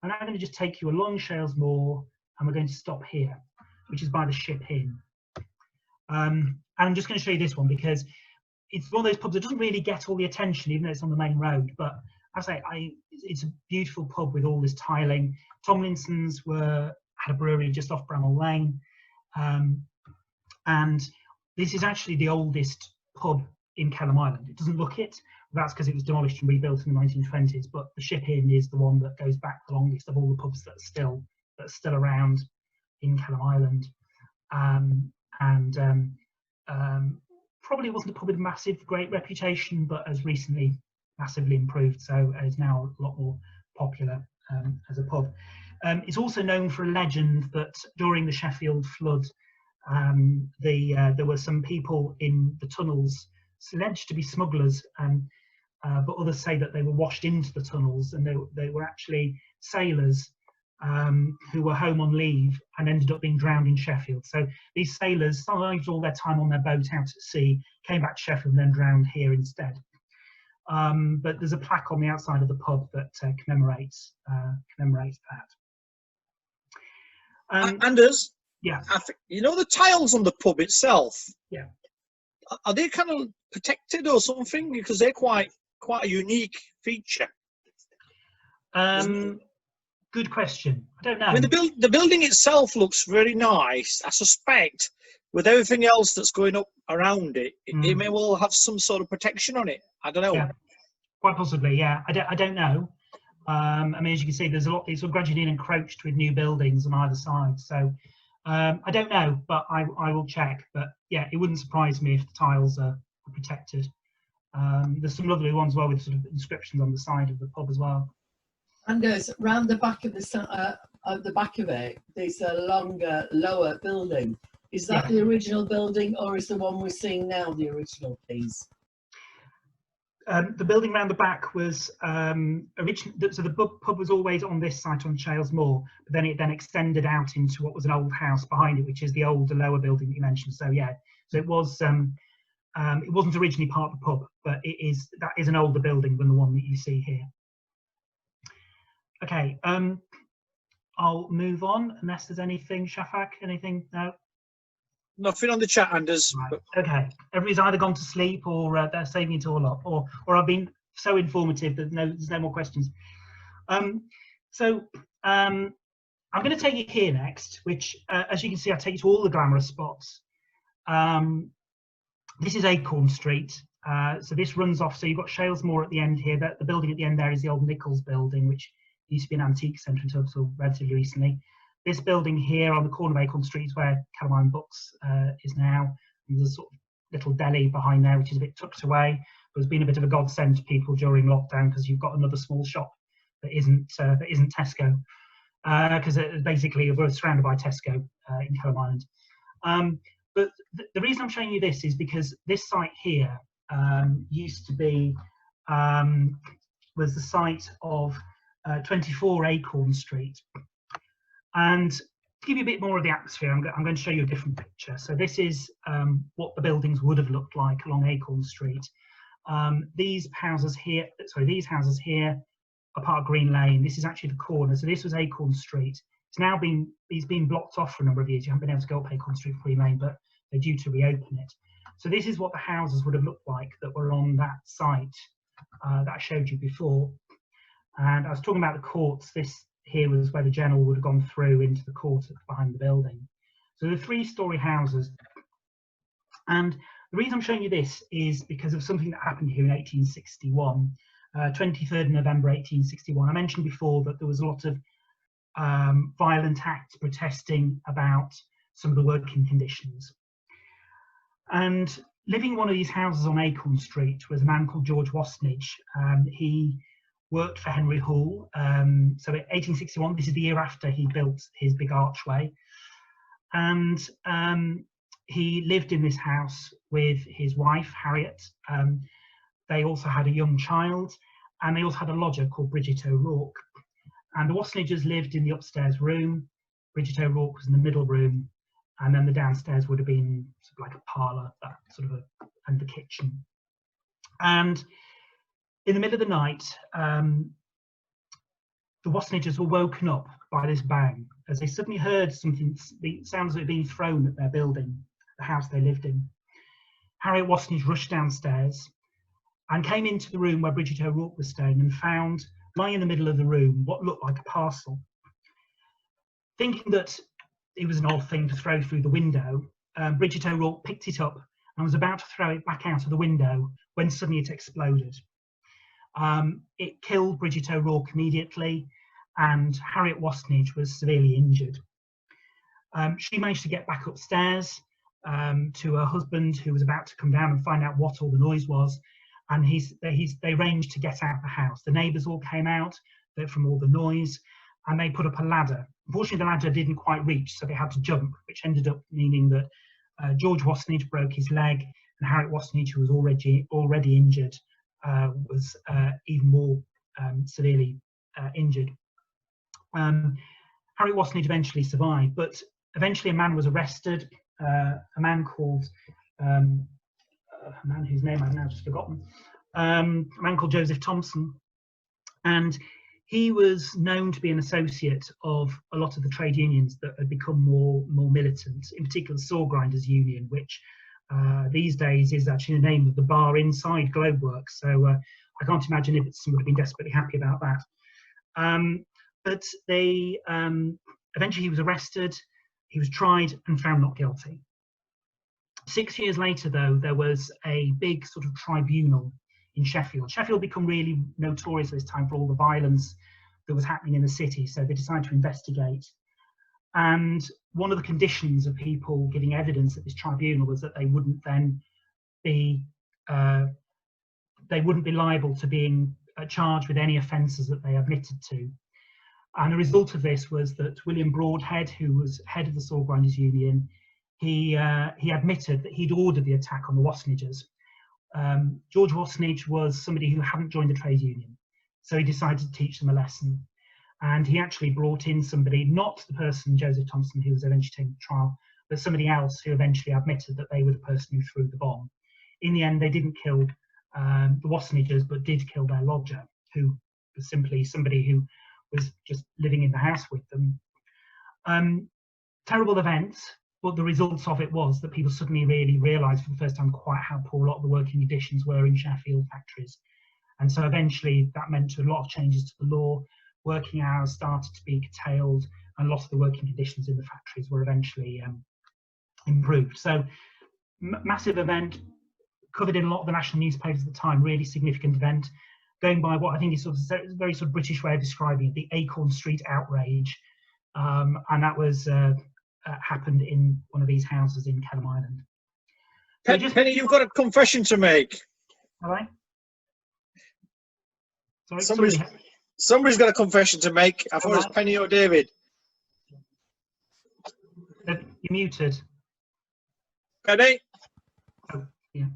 and I'm going to just take you along Shales Moor, and we're going to stop here, which is by the Ship Inn. And I'm just going to show you this one because it's one of those pubs that doesn't really get all the attention, even though it's on the main road. But I say, it's a beautiful pub with all this tiling. Tomlinson's had a brewery just off Bramall Lane, and this is actually the oldest pub in Kelham Island. It doesn't look it. That's because it was demolished and rebuilt in the 1920s. But the Ship Inn is the one that goes back the longest of all the pubs that are still around in Kelham Island, probably wasn't a pub with a great reputation, but has recently massively improved, so is now a lot more popular as a pub. It's also known for a legend that during the Sheffield Flood, there were some people in the tunnels alleged to be smugglers, but others say that they were washed into the tunnels, and they were actually sailors who were home on leave and ended up being drowned in Sheffield. So these sailors survived all their time on their boat out at sea, came back to Sheffield and then drowned here instead. But there's a plaque on the outside of the pub that commemorates that. Anders, yeah, you know the tiles on the pub itself? Yeah. Are they kind of protected or something? Because they're quite a unique feature. Good question. I don't know. I mean, the building itself looks very nice. I suspect with everything else that's going up around it, it may well have some sort of protection on it. I don't know. Yeah, quite possibly. Yeah, I don't know. I mean, as you can see, there's a lot. It's sort of gradually encroached with new buildings on either side. So I don't know, but I will check. But yeah, it wouldn't surprise me if the tiles are protected. There's some lovely ones as well with sort of inscriptions on the side of the pub as well. And there's round the back of the back of it, there's a longer, lower building. Is that the original building, or is the one we're seeing now the original piece? The building round the back was originally, so the pub was always on this site on Chales Moor, but then it extended out into what was an old house behind it, which is the older, lower building that you mentioned. So yeah, so it was. It wasn't originally part of the pub, but that is an older building than the one that you see here. Okay, I'll move on unless there's anything, Shafak, anything? No? Nothing on the chat, Anders. Right. Okay, everybody's either gone to sleep or they're saving it all up, or I've been so informative that there's no more questions. So I'm going to take you here next, which, as you can see, I take you to all the glamorous spots. This is Acorn Street. So this runs off, so you've got Shales Moor at the end here. The building at the end there is the old Nichols building, which used to be an antique centre until relatively recently. This building here on the corner of Acorn Street is where Kelham Island Books is now. And there's a sort of little deli behind there, which is a bit tucked away, but has been a bit of a godsend to people during lockdown because you've got another small shop that isn't Tesco, because basically we're surrounded by Tesco in Kelham Island. But the reason I'm showing you this is because this site here used to be was the site of 24 Acorn Street. And to give you a bit more of the atmosphere, I'm going to show you a different picture. So this is what the buildings would have looked like along Acorn Street. These houses here are part of Green Lane. This is actually the corner. So this was Acorn Street. It's been blocked off for a number of years. You haven't been able to go up Acorn Street before you Main, but they're due to reopen it. So this is what the houses would have looked like that were on that site that I showed you before. And I was talking about the courts. This here was where the general would have gone through into the court behind the building. So the 3-storey houses. And the reason I'm showing you this is because of something that happened here in 1861, 23rd November 1861. I mentioned before that there was a lot of violent acts protesting about some of the working conditions. And living in one of these houses on Acorn Street was a man called George Wasnage. He worked for Henry Hall. So in 1861, this is the year after he built his big archway. And he lived in this house with his wife, Harriet. They also had a young child, and they also had a lodger called Bridget O'Rourke. And the Wasnages lived in the upstairs room. Bridget O'Rourke was in the middle room, and then the downstairs would have been sort of like a parlour, and the kitchen. And in the middle of the night, the Wasnages were woken up by this bang as they suddenly heard something. The sounds of it being thrown at their building, the house they lived in. Harriet Wasnage rushed downstairs and came into the room where Bridget O'Rourke was staying and found, lying in the middle of the room, what looked like a parcel. Thinking that it was an odd thing to throw through the window, Bridget O'Rourke picked it up and was about to throw it back out of the window when suddenly it exploded. It killed Bridget O'Rourke immediately, and Harriet Wasnage was severely injured. She managed to get back upstairs to her husband, who was about to come down and find out what all the noise was, and they arranged to get out of the house. The neighbours all came out from all the noise, and they put up a ladder. Unfortunately, the ladder didn't quite reach, so they had to jump, which ended up meaning that George Wasnage broke his leg, and Harriet Wassenich, who was already injured, was even more severely injured. Harriet Wassenich eventually survived, but eventually a man was arrested, a man called, a man whose name I've now just forgotten, a man called Joseph Thompson, and he was known to be an associate of a lot of the trade unions that had become more militant, in particular the Saw Grinders Union, which these days is actually the name of the bar inside Globeworks. So I can't imagine if someone would have been desperately happy about that. But they eventually he was arrested, he was tried and found not guilty. 6 years later, though, there was a big sort of tribunal in Sheffield. Sheffield become really notorious at this time for all the violence that was happening in the city, so they decided to investigate. And one of the conditions of people giving evidence at this tribunal was that they wouldn't then be liable to being charged with any offences that they admitted to. And the result of this was that William Broadhead, who was head of the Saw Grinders Union, he admitted that he'd ordered the attack on the Wasseniches. George Wassenich was somebody who hadn't joined the trade union, so he decided to teach them a lesson. And he actually brought in somebody, not the person, Joseph Thompson, who was eventually taken to trial, but somebody else who eventually admitted that they were the person who threw the bomb. In the end, they didn't kill the Wasseniches, but did kill their lodger, who was simply somebody who was just living in the house with them. Terrible event, but the results of it was that people suddenly really realised for the first time quite how poor a lot of the working conditions were in Sheffield factories. And so eventually that meant a lot of changes to the law. Working hours started to be curtailed, and a lot of the working conditions in the factories were eventually improved. So massive event, covered in a lot of the national newspapers at the time, really significant event, going by what I think is sort of a very sort of British way of describing it, the Acorn Street outrage. And that was happened in one of these houses in Kelham Island. So Penny, you've got a confession to make. All right. Sorry, Somebody's got a confession to make. I thought it was Penny or David. You're muted. Penny? Oh, yeah.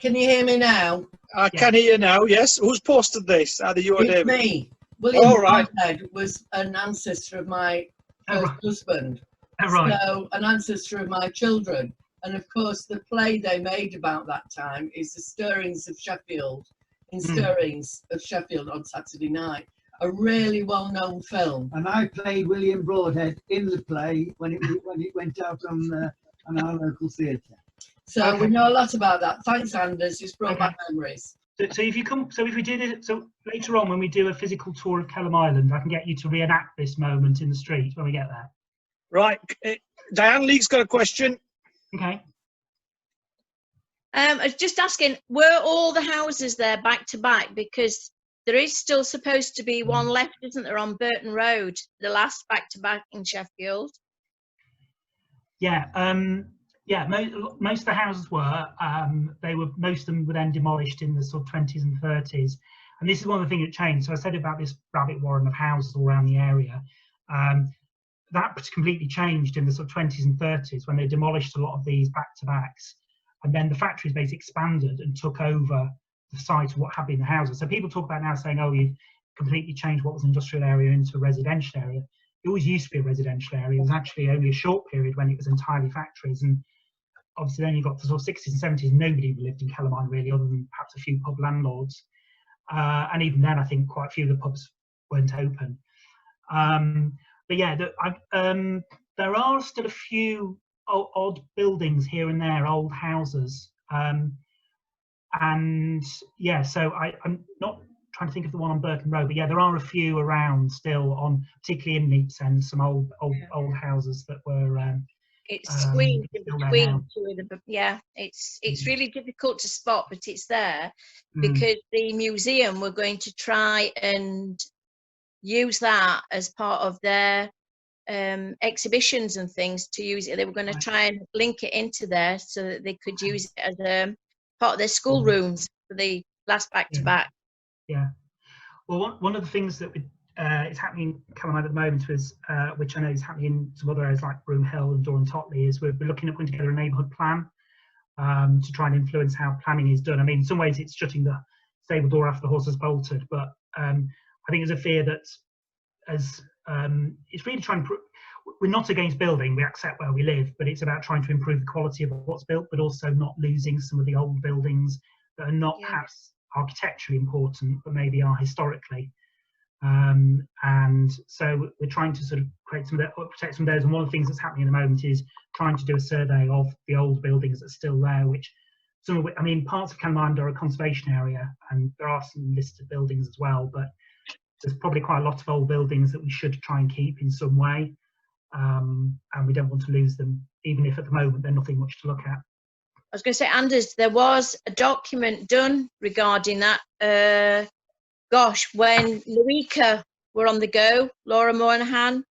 Can you hear me now? I can hear you now, yes. Who's posted this? Either you or It's David? me. William All right. Broadhead was an ancestor of my first husband. Right. So an ancestor of my children. And of course, the play they made about that time is The Stirrings of Sheffield, in Stirrings of Sheffield on Saturday night. A really well-known film. And I played William Broadhead in the play when it went out on our local theatre. So we know a lot about that. Thanks, Anders. Just brought back memories. So if we did it, so later on when we do a physical tour of Kelham Island, I can get you to reenact this moment in the street when we get there. Right. Diane Leake's got a question. Okay. I was just asking, were all the houses there back to back? Because there is still supposed to be one left, isn't there, on Burton Road, the last back to back in Sheffield? Yeah. Most of the houses were. Most of them were then demolished in the sort of 20s and 30s. And this is one of the things that changed. So I said about this rabbit warren of houses all around the area. That completely changed in the sort of 20s and 30s when they demolished a lot of these back-to-backs. And then the factories basically expanded and took over the site of what had been the houses. So people talk about now saying, oh, you've completely changed what was an industrial area into a residential area. It always used to be a residential area. It was actually only a short period when it was entirely factories. And obviously then you got the sort of 60s and 70s, nobody lived in Kelham Island really, other than perhaps a few pub landlords. And even then, I think quite a few of the pubs weren't open. But yeah, there are still a few odd buildings here and there, old houses. And yeah, so I'm not trying to think of the one on Burton Road, but yeah, there are a few around still, on particularly in Neeps End, some old houses that were. It's squeezed in between two of the. Yeah, it's really difficult to spot, but it's there because the museum were going to try and use that as part of their exhibitions and things to use it. They were going to try and link it into there so that they could use it as a part of their school rooms for the last back to back. Yeah. Well, one of the things that is happening in Kelham Island at the moment was, which I know is happening in some other areas like Broom Hill and Doran Totley, is we're looking at putting together a neighbourhood plan to try and influence how planning is done. I mean, in some ways it's shutting the stable door after the horse has bolted, but I think there's a fear that as it's really trying to, we're not against building, we accept where we live, but it's about trying to improve the quality of what's built, but also not losing some of the old buildings that are not perhaps architecturally important, but maybe are historically. And so we're trying to sort of create some of that, protect some of those. And one of the things that's happening at the moment is trying to do a survey of the old buildings that are still there, which some of which, I mean, parts of Kelham Island are a conservation area, and there are some listed buildings as well, but there's probably quite a lot of old buildings that we should try and keep in some way. And we don't want to lose them, even if at the moment they're nothing much to look at. I was going to say, Anders, there was a document done regarding that. Gosh, when Louika were on the go, Laura Moynihan,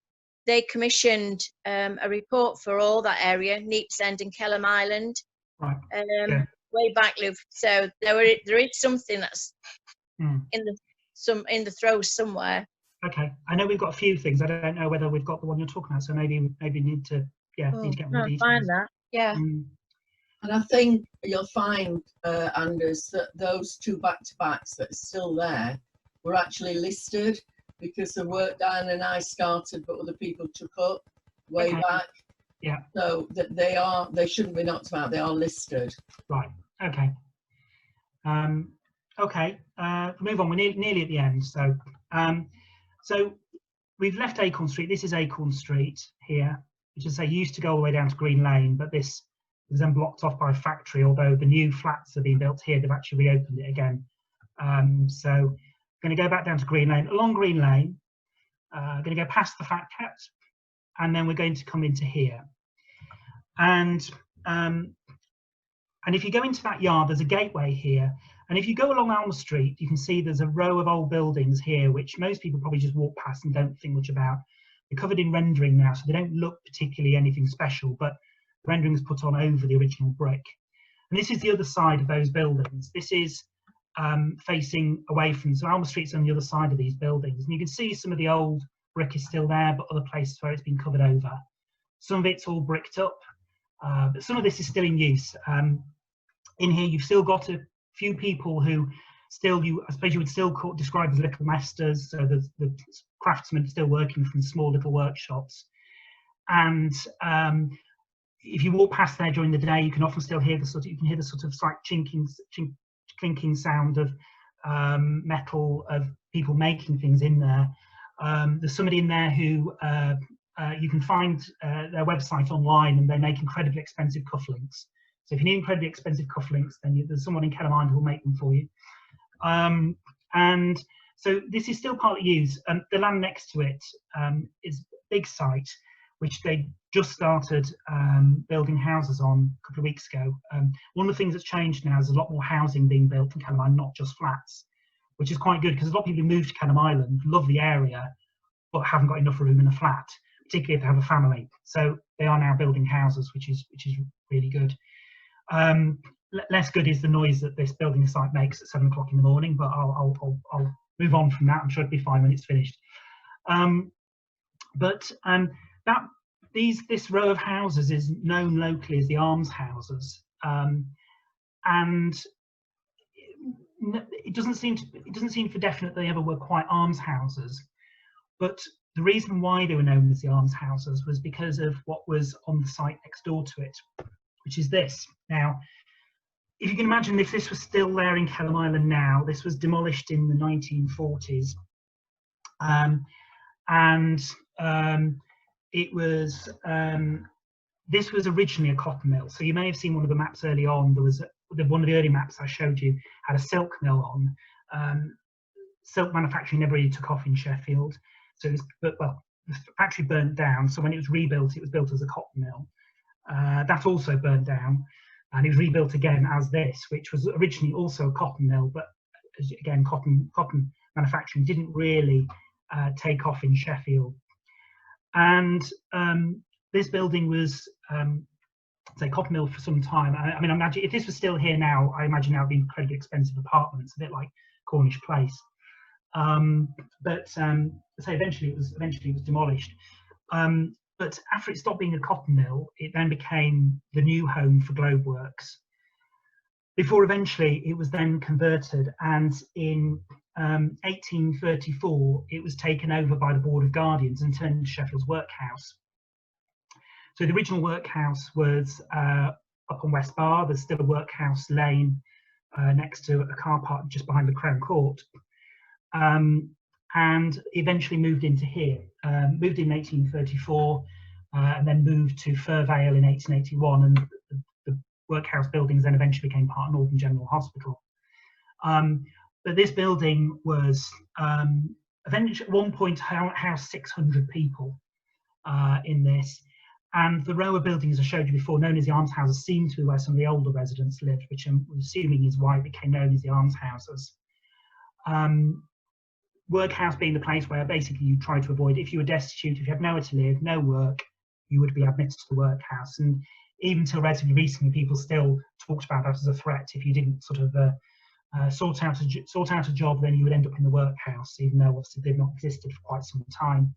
they commissioned a report for all that area, Neaps End and Kelham Island, Right. way back, Lou. So there is something that's in the throes somewhere. Okay, I know we've got a few things. I don't know whether we've got the one you're talking about, so maybe need to get more details. Find that. Yeah. And I think you'll find, Anders, that those two back-to-backs that are still there were actually listed because the work Diane and I started, but other people took up way back. Yeah. So that they shouldn't be knocked about. They are listed. Right. Okay. Okay. Move on. We're nearly at the end. So, so we've left Acorn Street. This is Acorn Street here, which is used to go all the way down to Green Lane, but this is then blocked off by a factory. Although the new flats are being built here, they've actually reopened it again. So I'm going to go back down to Green Lane, along Green Lane. Going to go past the Fat Cat, and then we're going to come into here. And if you go into that yard, there's a gateway here. And if you go along Elm Street, you can see there's a row of old buildings here, which most people probably just walk past and don't think much about. They're covered in rendering now, so they don't look particularly anything special, but the rendering is put on over the original brick. And this is the other side of those buildings. This is facing away from, so Elm Street's on the other side of these buildings. And you can see some of the old brick is still there, but other places where it's been covered over. Some of it's all bricked up, but some of this is still in use. In here, you've still got a few people who still, I suppose you would still describe as little masters. So the craftsmen still working from small little workshops. And if you walk past there during the day, you can often still hear the sort of slight clinking sound of metal, of people making things in there. There's somebody in there who you can find their website online, and they make incredibly expensive cufflinks. So if you need incredibly expensive cufflinks, then there's someone in Kelham Island who will make them for you. And so this is still partly used. The land next to it is a big site, which they just started building houses on a couple of weeks ago. One of the things that's changed now is there's a lot more housing being built in Kelham Island, not just flats, which is quite good because a lot of people who move to Kelham Island love the area, but haven't got enough room in a flat, particularly if they have a family. So they are now building houses, which is really good. Less good is the noise that this building site makes at 7 o'clock in the morning, but I'll move on from that. I'm sure it'll be fine when it's finished. This row of houses is known locally as the Arms Houses, and it doesn't seem for definite they ever were quite arms houses. But the reason why they were known as the Arms Houses was because of what was on the site next door to it, which is this. Now, if you can imagine, if this was still there in Kelham Island now, this was demolished in the 1940s, it was this was originally a cotton mill. So you may have seen one of the maps early on. There was one of the early maps I showed you had a silk mill on. Silk manufacturing never really took off in Sheffield. So it was, the factory burnt down. So when it was rebuilt, it was built as a cotton mill. That also burned down, and it was rebuilt again as this, which was originally also a cotton mill, but again, cotton manufacturing didn't really take off in Sheffield. And this building was, say, cotton mill for some time. I mean, imagine if this was still here now, I imagine that would be incredibly expensive apartments, a bit like Cornish Place. So eventually it was demolished. But after it stopped being a cotton mill, it then became the new home for Globeworks. before eventually it was then converted, and in 1834 it was taken over by the Board of Guardians and turned into Sheffield's Workhouse. So the original workhouse was up on West Bar. There's still a workhouse lane next to a car park just behind the Crown Court, and eventually moved into here. Moved in 1834 and then moved to Furvale in 1881, and the workhouse buildings then eventually became part of Northern General Hospital. But this building was eventually at one point housed 600 people in this. And the row of buildings I showed you before, known as the almshouses, seem to be where some of the older residents lived, which I'm assuming is why it became known as the almshouses. Workhouse being the place where basically you try to avoid, if you were destitute, if you had nowhere to live, no work, you would be admitted to the workhouse. And even till relatively recently, people still talked about that as a threat. If you didn't sort of sort out a job, then you would end up in the workhouse, even though obviously they've not existed for quite some time.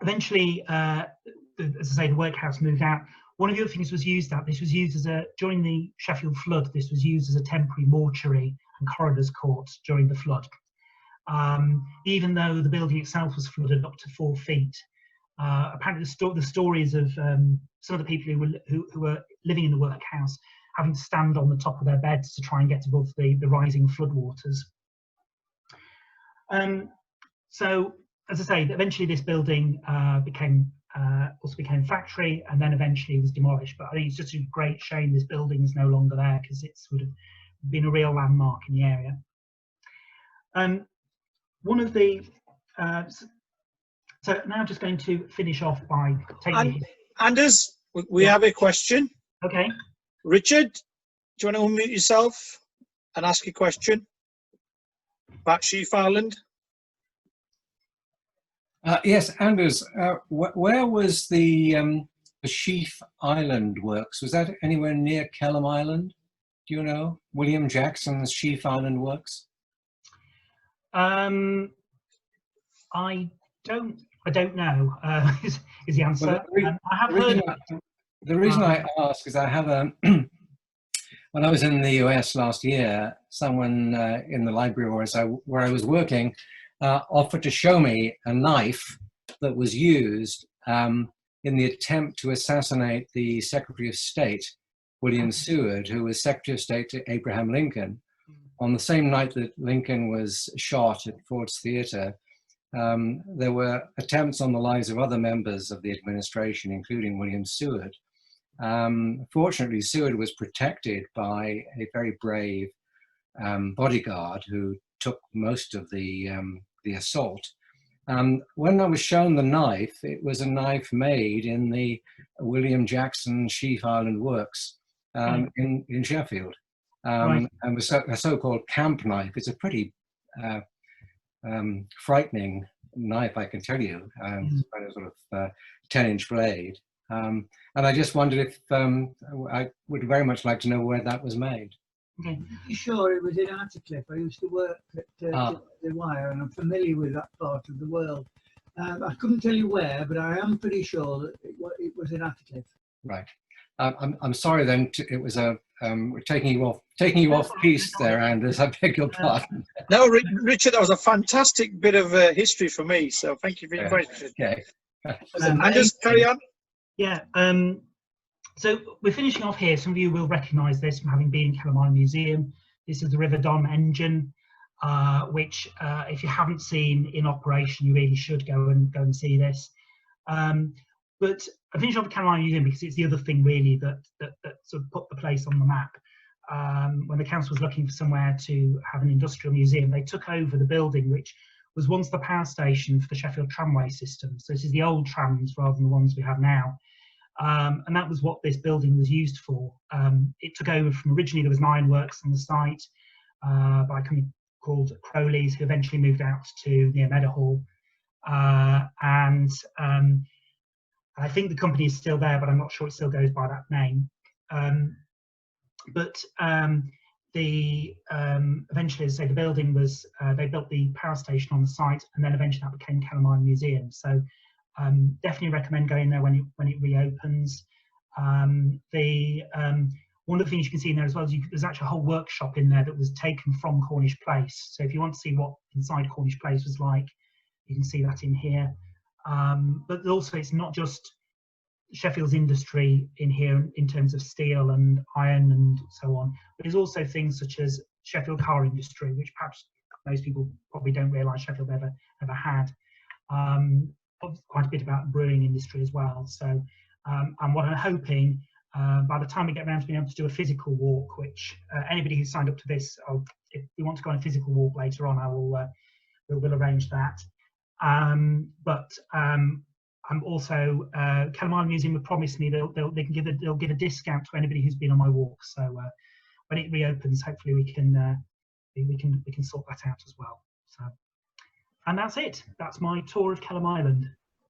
Eventually, as I say, the workhouse moved out. One of the other things was used as during the Sheffield Flood, this was used as a temporary mortuary and coroner's court during the flood. Even though the building itself was flooded up to 4 feet, apparently the stories of some of the people who were living in the workhouse having to stand on the top of their beds to try and get above the rising floodwaters. So, as I say, eventually this building also became a factory, and then eventually was demolished. But I think it's just a great shame this building is no longer there, because it would have been a real landmark in the area. One of the so now I'm just going to finish off by taking. Anders, we have a question. Okay. Richard, do you want to unmute yourself and ask a question about Sheaf Island? Yes, Anders, where was the Sheaf Island Works? Was that anywhere near Kelham Island? Do you know? William Jackson's Sheaf Island Works? I don't know. Is the answer? Well, I have heard. The reason I ask is I have a. When I was in the US last year, someone in the library where I was working offered to show me a knife that was used in the attempt to assassinate the Secretary of State, William Seward, who was Secretary of State to Abraham Lincoln. On the same night that Lincoln was shot at Ford's Theatre, there were attempts on the lives of other members of the administration, including William Seward. Fortunately, Seward was protected by a very brave bodyguard who took most of the assault. When I was shown the knife, it was a knife made in the William Jackson Sheaf Island Works in Sheffield. Right. And was a so-called camp knife. It's a pretty frightening knife, I can tell you. It's kind of sort of 10-inch blade. And I just wondered if I would very much like to know where that was made. Okay. I'm pretty sure it was in Attercliffe. I used to work at the Wire, and I'm familiar with that part of the world. I couldn't tell you where, but I am pretty sure that it was in Attercliffe. Right. I'm sorry then. It was a we're taking you off piece there, Anders. I beg your pardon. No, Richard, that was a fantastic bit of history for me. So thank you for your question. Okay. Anders, carry on. Yeah. So we're finishing off here. Some of you will recognise this from having been in Kelham Island Museum. This is the River Don engine, which, if you haven't seen in operation, you really should go and see this. But I finished off the Kelham Island Museum because it's the other thing really that sort of put the place on the map. When the council was looking for somewhere to have an industrial museum, they took over the building, which was once the power station for the Sheffield tramway system. So this is the old trams rather than the ones we have now. And that was what this building was used for. It took over from, originally there was an ironworks on the site by a company called Crowley's, who eventually moved out to near Meadowhall. And I think the company is still there, but I'm not sure it still goes by that name. Eventually, as I say, the building was, they built the power station on the site, and then eventually that became Kelham Island Museum. So definitely recommend going there when it reopens. One one of the things you can see in there as well is there's actually a whole workshop in there that was taken from Cornish Place. So if you want to see what inside Cornish Place was like, you can see that in here. But also, it's not just Sheffield's industry in here in terms of steel and iron and so on, but there's also things such as Sheffield car industry, which perhaps most people probably don't realise Sheffield ever had. Quite a bit about the brewing industry as well. So, and what I'm hoping, by the time we get around to being able to do a physical walk, which anybody who's signed up to this, if you want to go on a physical walk later on, I will we'll arrange that. But I'm also Kelham Island Museum have promised me they'll give a discount to anybody who's been on my walk. So when it reopens, hopefully we can sort that out as well. So, and that's it. That's my tour of Kelham Island.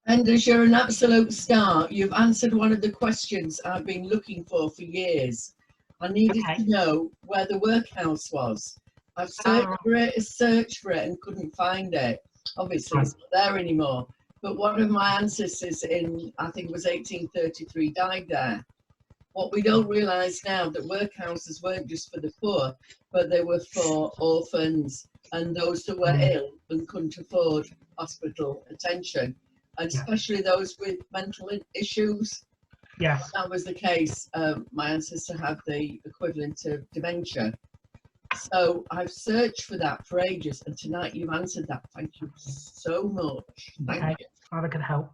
And as you're an absolute star, you've answered one of the questions I've been looking for years. I needed to know where the workhouse was. I've searched for it and couldn't find it. Obviously, it's not there anymore. But one of my ancestors in, I think it was 1833, died there. What we don't realise now, that workhouses weren't just for the poor, but they were for orphans and those that were ill and couldn't afford hospital attention, and especially those with mental issues. Yes. That was the case. My ancestor had the equivalent of dementia. So I've searched for that for ages, and tonight you've answered that. Thank you so much. Thank you. Glad I could help.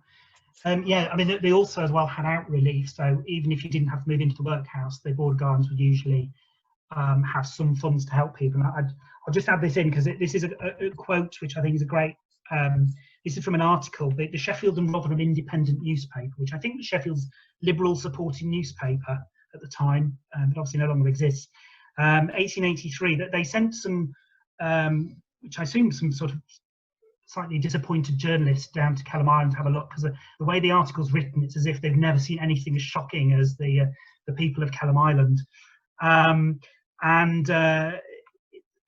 Yeah, I mean, they also as well had out relief. So even if you didn't have to move into the workhouse, the Board of Gardens would usually have some funds to help people. And I'll just add this in because this is a quote which I think is a great. This is from an article, the Sheffield and Rotherham Independent newspaper, which I think was Sheffield's Liberal supporting newspaper at the time, but obviously no longer exists. 1883, that they sent some, which I assume some sort of slightly disappointed journalists down to Kelham Island to have a look, because the way the article's written, it's as if they've never seen anything as shocking as the people of Kelham Island.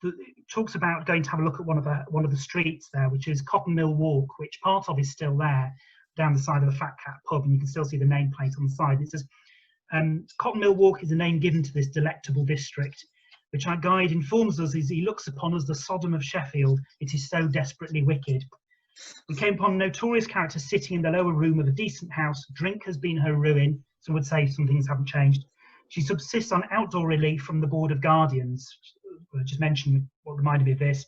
It talks about going to have a look at one of the streets there, which is Cotton Mill Walk, which part of is still there down the side of the Fat Cat pub, and you can still see the nameplate on the side. It says, Cotton Mill Walk is the name given to this delectable district, which our guide informs us is he looks upon as the Sodom of Sheffield. It is so desperately wicked. We came upon a notorious character sitting in the lower room of a decent house. Drink has been her ruin. Some would say some things haven't changed. She subsists on outdoor relief from the Board of Guardians. I just mentioned what reminded me of this.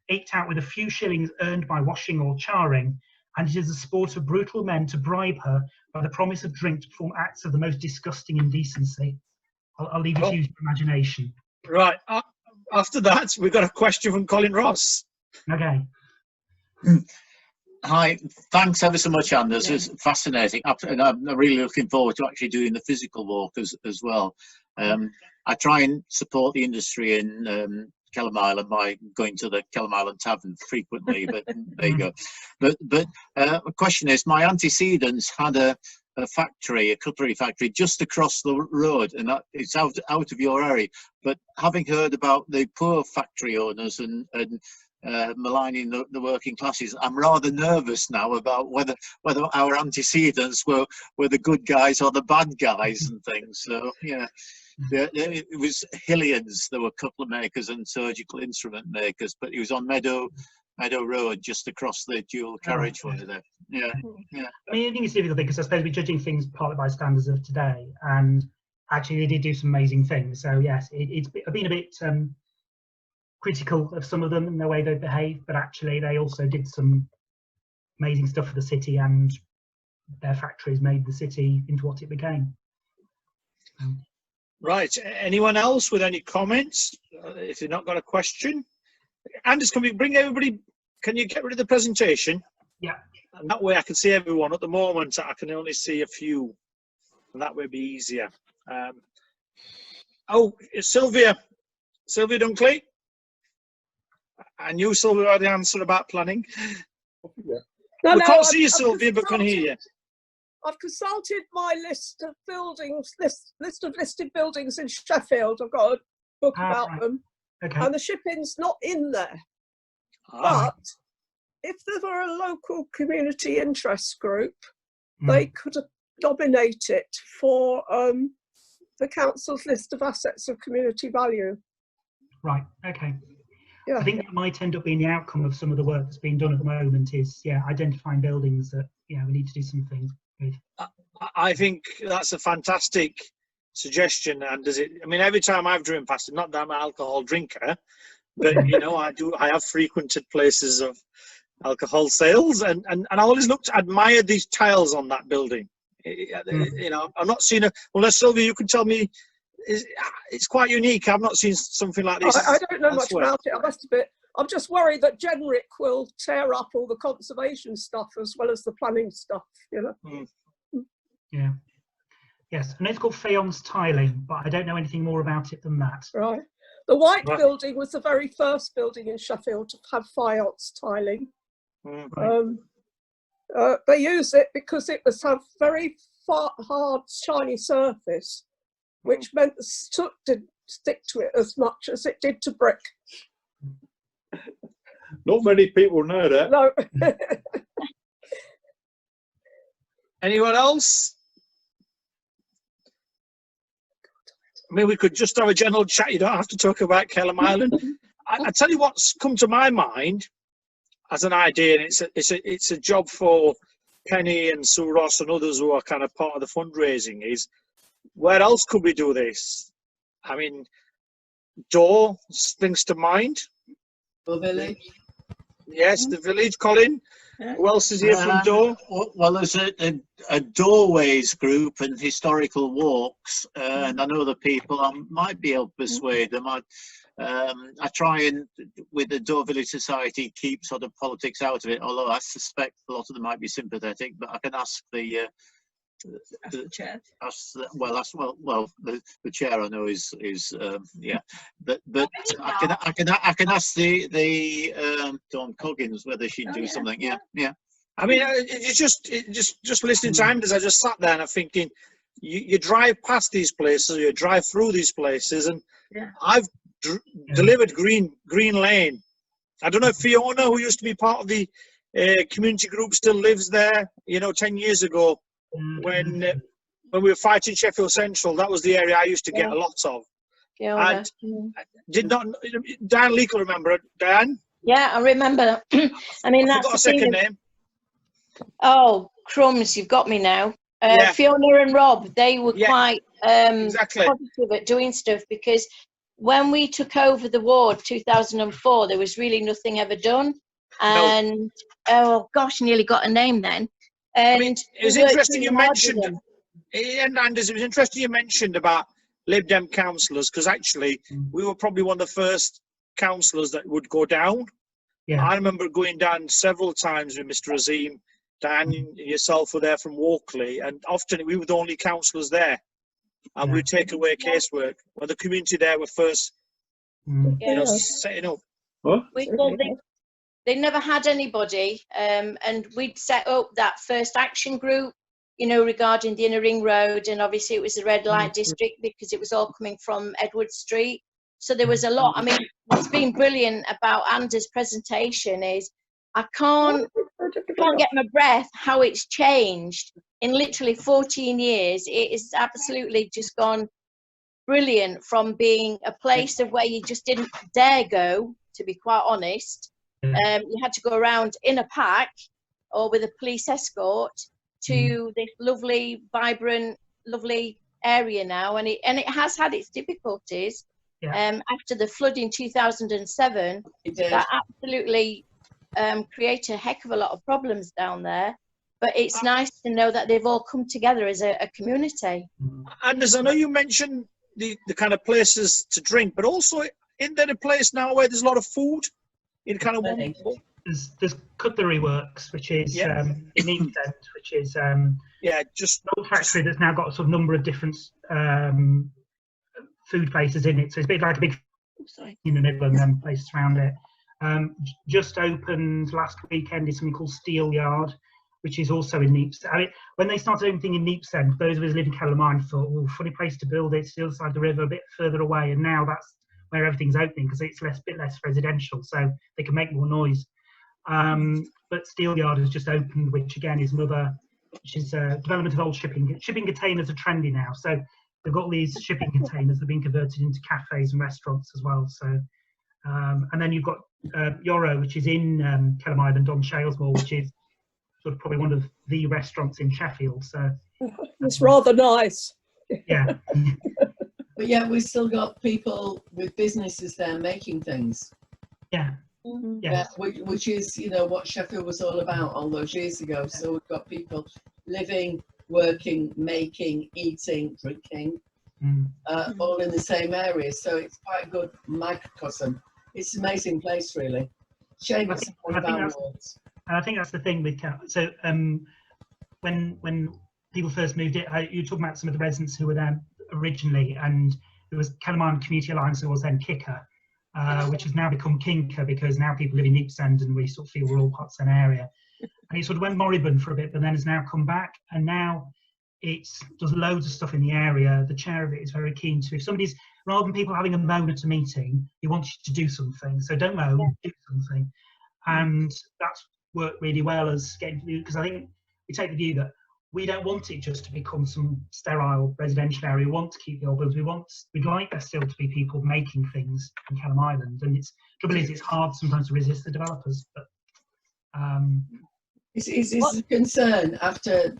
Eked out with a few shillings earned by washing or charring, and it is the sport of brutal men to bribe her by the promise of drink to perform acts of the most disgusting indecency. I'll leave it to your imagination. Right. After that, we've got a question from Colin Ross. Okay. Hi. Thanks ever so much, Anders. It's fascinating. And I'm really looking forward to actually doing the physical walk as well. I try and support the industry in Kelham Island by going to the Kelham Island Tavern frequently, but there you go. But the question is, my antecedents had a factory, a cutlery factory, just across the road, and it's out of your area. But having heard about the poor factory owners and maligning the working classes, I'm rather nervous now about whether our antecedents were the good guys or the bad guys and things. So yeah. It was Hillians. There were coupler makers and surgical instrument makers, but it was on Meadow Road, just across the dual carriageway there. Yeah. I mean, I think it's difficult because I suppose we're judging things partly by standards of today, and actually they did do some amazing things. So yes, I've been a bit critical of some of them and the way they behaved, but actually they also did some amazing stuff for the city, and their factories made the city into what it became. Right. Anyone else with any comments? If you've not got a question, Anders, can we bring everybody? Can you get rid of the presentation? Yeah. And that way I can see everyone. At the moment, I can only see a few, and that would be easier. It's Sylvia Dunkley. I knew Sylvia had the answer about planning. Yeah. We can't see you, Sylvia, but can hear you. I've consulted my list of buildings, list of listed buildings in Sheffield. I've got a book about them, and the shipping's not in there. But if there were a local community interest group, they could nominate it for the council's list of assets of community value. Right. Okay. Yeah. I think that might end up being the outcome of some of the work that's being done at the moment. Is identifying buildings that we need to do something with. I think that's a fantastic suggestion. And does it? I mean, every time I've driven past it, not that I'm an alcohol drinker, but I have frequented places of alcohol sales, and I always admired these tiles on that building. I'm not seeing unless Sylvia, you can tell me, it's quite unique. I've not seen something like this. I don't know elsewhere. much about it. I must admit, I'm just worried that Genric will tear up all the conservation stuff as well as the planning stuff. Yeah. Yes, and it's called Feon Styling, but I don't know anything more about it than that. Right. The White Building was the very first building in Sheffield to have faience tiling. They use it because it was a very hard, shiny surface, which meant the soot didn't stick to it as much as it did to brick. Not many people know that. No. Anyone else? I mean, we could just have a general chat. You don't have to talk about Kelham Island. I tell you what's come to my mind as an idea, and it's a job for Penny and Sue Ross and others who are kind of part of the fundraising, is where else could we do this? I mean, Door springs to mind. The village. Yes, the village. Colin, who else is here from Door? Well, there's a doorways group and historical walks, and I know the people. I might be able to persuade them. I try and, with the Door Village Society, keep sort of politics out of it, although I suspect a lot of them might be sympathetic, but I can ask the chair. The chair I know is but I can ask the Dawn Coggins whether she'd do something. Yeah. I mean, it's just listening to Anders. I just sat there and I'm thinking, you drive past these places, you drive through these places, and I've delivered Green Lane. I don't know if Fiona, who used to be part of the community group, still lives there. 10 years ago, when we were fighting Sheffield Central, that was the area I used to get a lot of. Yeah, Diane Leake will remember it. Diane? Yeah, I remember. I mean, that's the second name. Oh, crumbs! You've got me now. Fiona and Rob, they were quite positive at doing stuff, because when we took over the ward 2004, there was really nothing ever done, and oh gosh, nearly got a name then. And I mean, it was interesting you mentioned, and Anders, it was interesting you mentioned about Lib Dem councillors, because actually we were probably one of the first councillors that would go down. I remember going down several times with Mr. Azim. Dan, yourself were there from Walkley, and often we were the only councillors there, and we'd take away casework when the community there were first setting up. They never had anybody, and we'd set up that first action group, regarding the Inner Ring Road, and obviously it was the red light district because it was all coming from Edward Street. So there was a lot. I mean, what's been brilliant about Anders' presentation is I can't get my breath how it's changed in literally 14 years. It is absolutely just gone brilliant from being a place of where you just didn't dare go, to be quite honest. You had to go around in a pack or with a police escort to this lovely, vibrant, lovely area now, and it has had its difficulties. After the flood in 2007, that absolutely created a heck of a lot of problems down there. But it's nice to know that they've all come together as a community. And as I know you mentioned the kind of places to drink, but also isn't there a place now where there's a lot of food in kind of one? There's Cutlery Works, which is in East End, which is just an old factory that's now got a sort of number of different food places in it. So it's like a big in the middle and then places around it. Just opened last weekend is something called Steel Yard, which is also in Neepsend. I mean, when they started everything in Neepsend, those of us living in Kelham Island thought, oh, funny place to build it, it's the other side of the river, a bit further away, and now that's where everything's opening because it's a bit less residential, so they can make more noise. But Steel Yard has just opened, which again is another, which is development of old shipping containers are trendy now. So they've got all these shipping containers that have been converted into cafes and restaurants as well. So, and then you've got Yarrow, which is in Kelham Island on Shalesmoor, which is sort of probably one of the restaurants in Sheffield. So it's rather nice. Yeah. But yeah, we've still got people with businesses there making things. Yeah. Yeah, which is, you know, what Sheffield was all about all those years ago. So we've got people living, working, making, eating, drinking, all in the same area. So it's quite a good microcosm. It's an amazing place, really. Shame it's one of our wards. I think that's the thing with so when people first moved it, you were talking about some of the residents who were there originally, and there was Kelham Island Community Alliance, who was then Kicker, which has now become Kinker, because now people live in East End and we sort of feel we're all part of the same area. And it sort of went moribund for a bit, but then has now come back, and now does loads of stuff in the area. The chair of it is very keen to, if somebody's, rather than people having a moan at a meeting, he wants you to do something. So don't moan, do something. And that's worked really well as getting, because I think we take the view that we don't want it just to become some sterile residential area. We want to keep the old buildings. We'd like there still to be people making things in Kelham Island. And trouble is, it's hard sometimes to resist the developers. But it's a concern after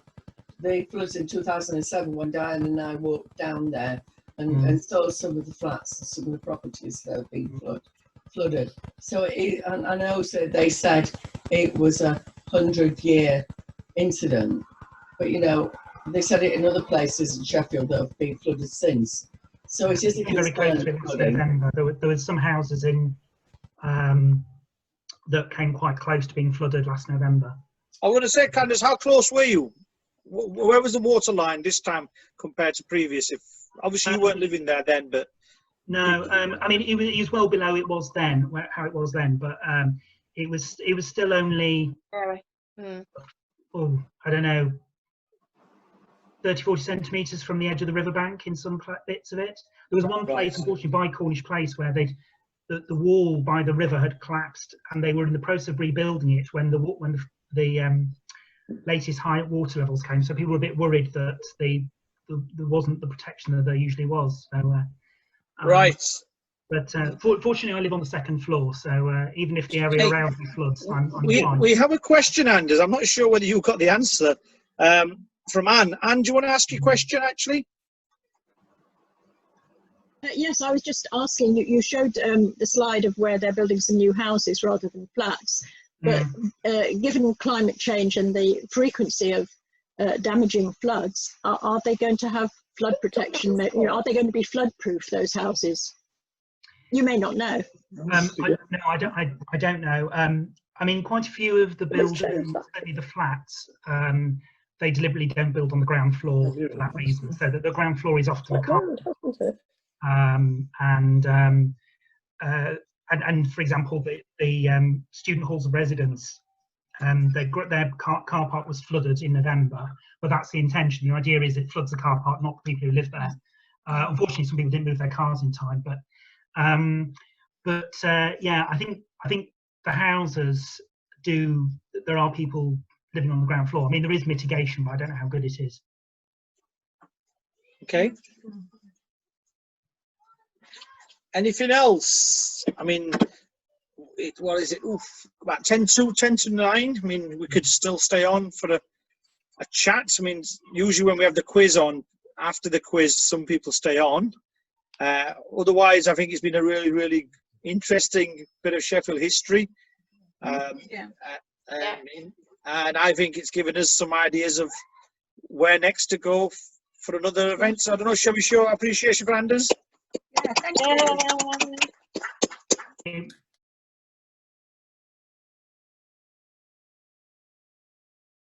the floods in 2007, when Diane and I walked down there and saw some of the flats and some of the properties that have been flooded. So and I know they said it was a 100-year incident. But, you know, they said it in other places in Sheffield that have been flooded since. So it is a very close to November. There was some houses in that came quite close to being flooded last November. I want to say, Candace, how close were you? Where was the water line this time compared to previous? If obviously you weren't living there then, but no, I mean it was well below it was then, how it was then, but it was still only I don't know, 30-40 centimetres from the edge of the riverbank in some bits of it. There was one place, unfortunately, by Cornish Place, where the wall by the river had collapsed, and they were in the process of rebuilding it when the latest high water levels came. So people were a bit worried that there wasn't the protection that there usually was. So, right. But fortunately, I live on the second floor, so even if the area around me floods, I'm fine. We have a question, Anders. I'm not sure whether you got the answer. From Anne. Anne, do you want to ask your question, actually? Yes, I was just asking, you showed the slide of where they're building some new houses rather than flats, but given climate change and the frequency of damaging floods, are they going to have flood protection? Are they going to be flood-proof, those houses? You may not know. I don't know. I mean, quite a few of the buildings, certainly the flats, they deliberately don't build on the ground floor for that reason, so that the ground floor is often a carpet. And for example, the student halls of residence, their car park was flooded in November, but that's the intention. The idea is it floods the car park, not the people who live there. Unfortunately, some people didn't move their cars in time, but yeah, I think the houses do. There are people living on the ground floor. I mean, there is mitigation, but I don't know how good it is. Okay. Anything else? I mean, what is it? Oof, about 10 to 9. I mean, we could still stay on for a chat. I mean, usually when we have the quiz on, after the quiz, some people stay on. Otherwise, I think it's been a really, really interesting bit of Sheffield history. And I think it's given us some ideas of where next to go for another event. So I don't know, shall we show our appreciation for Anders? Yeah, thank you.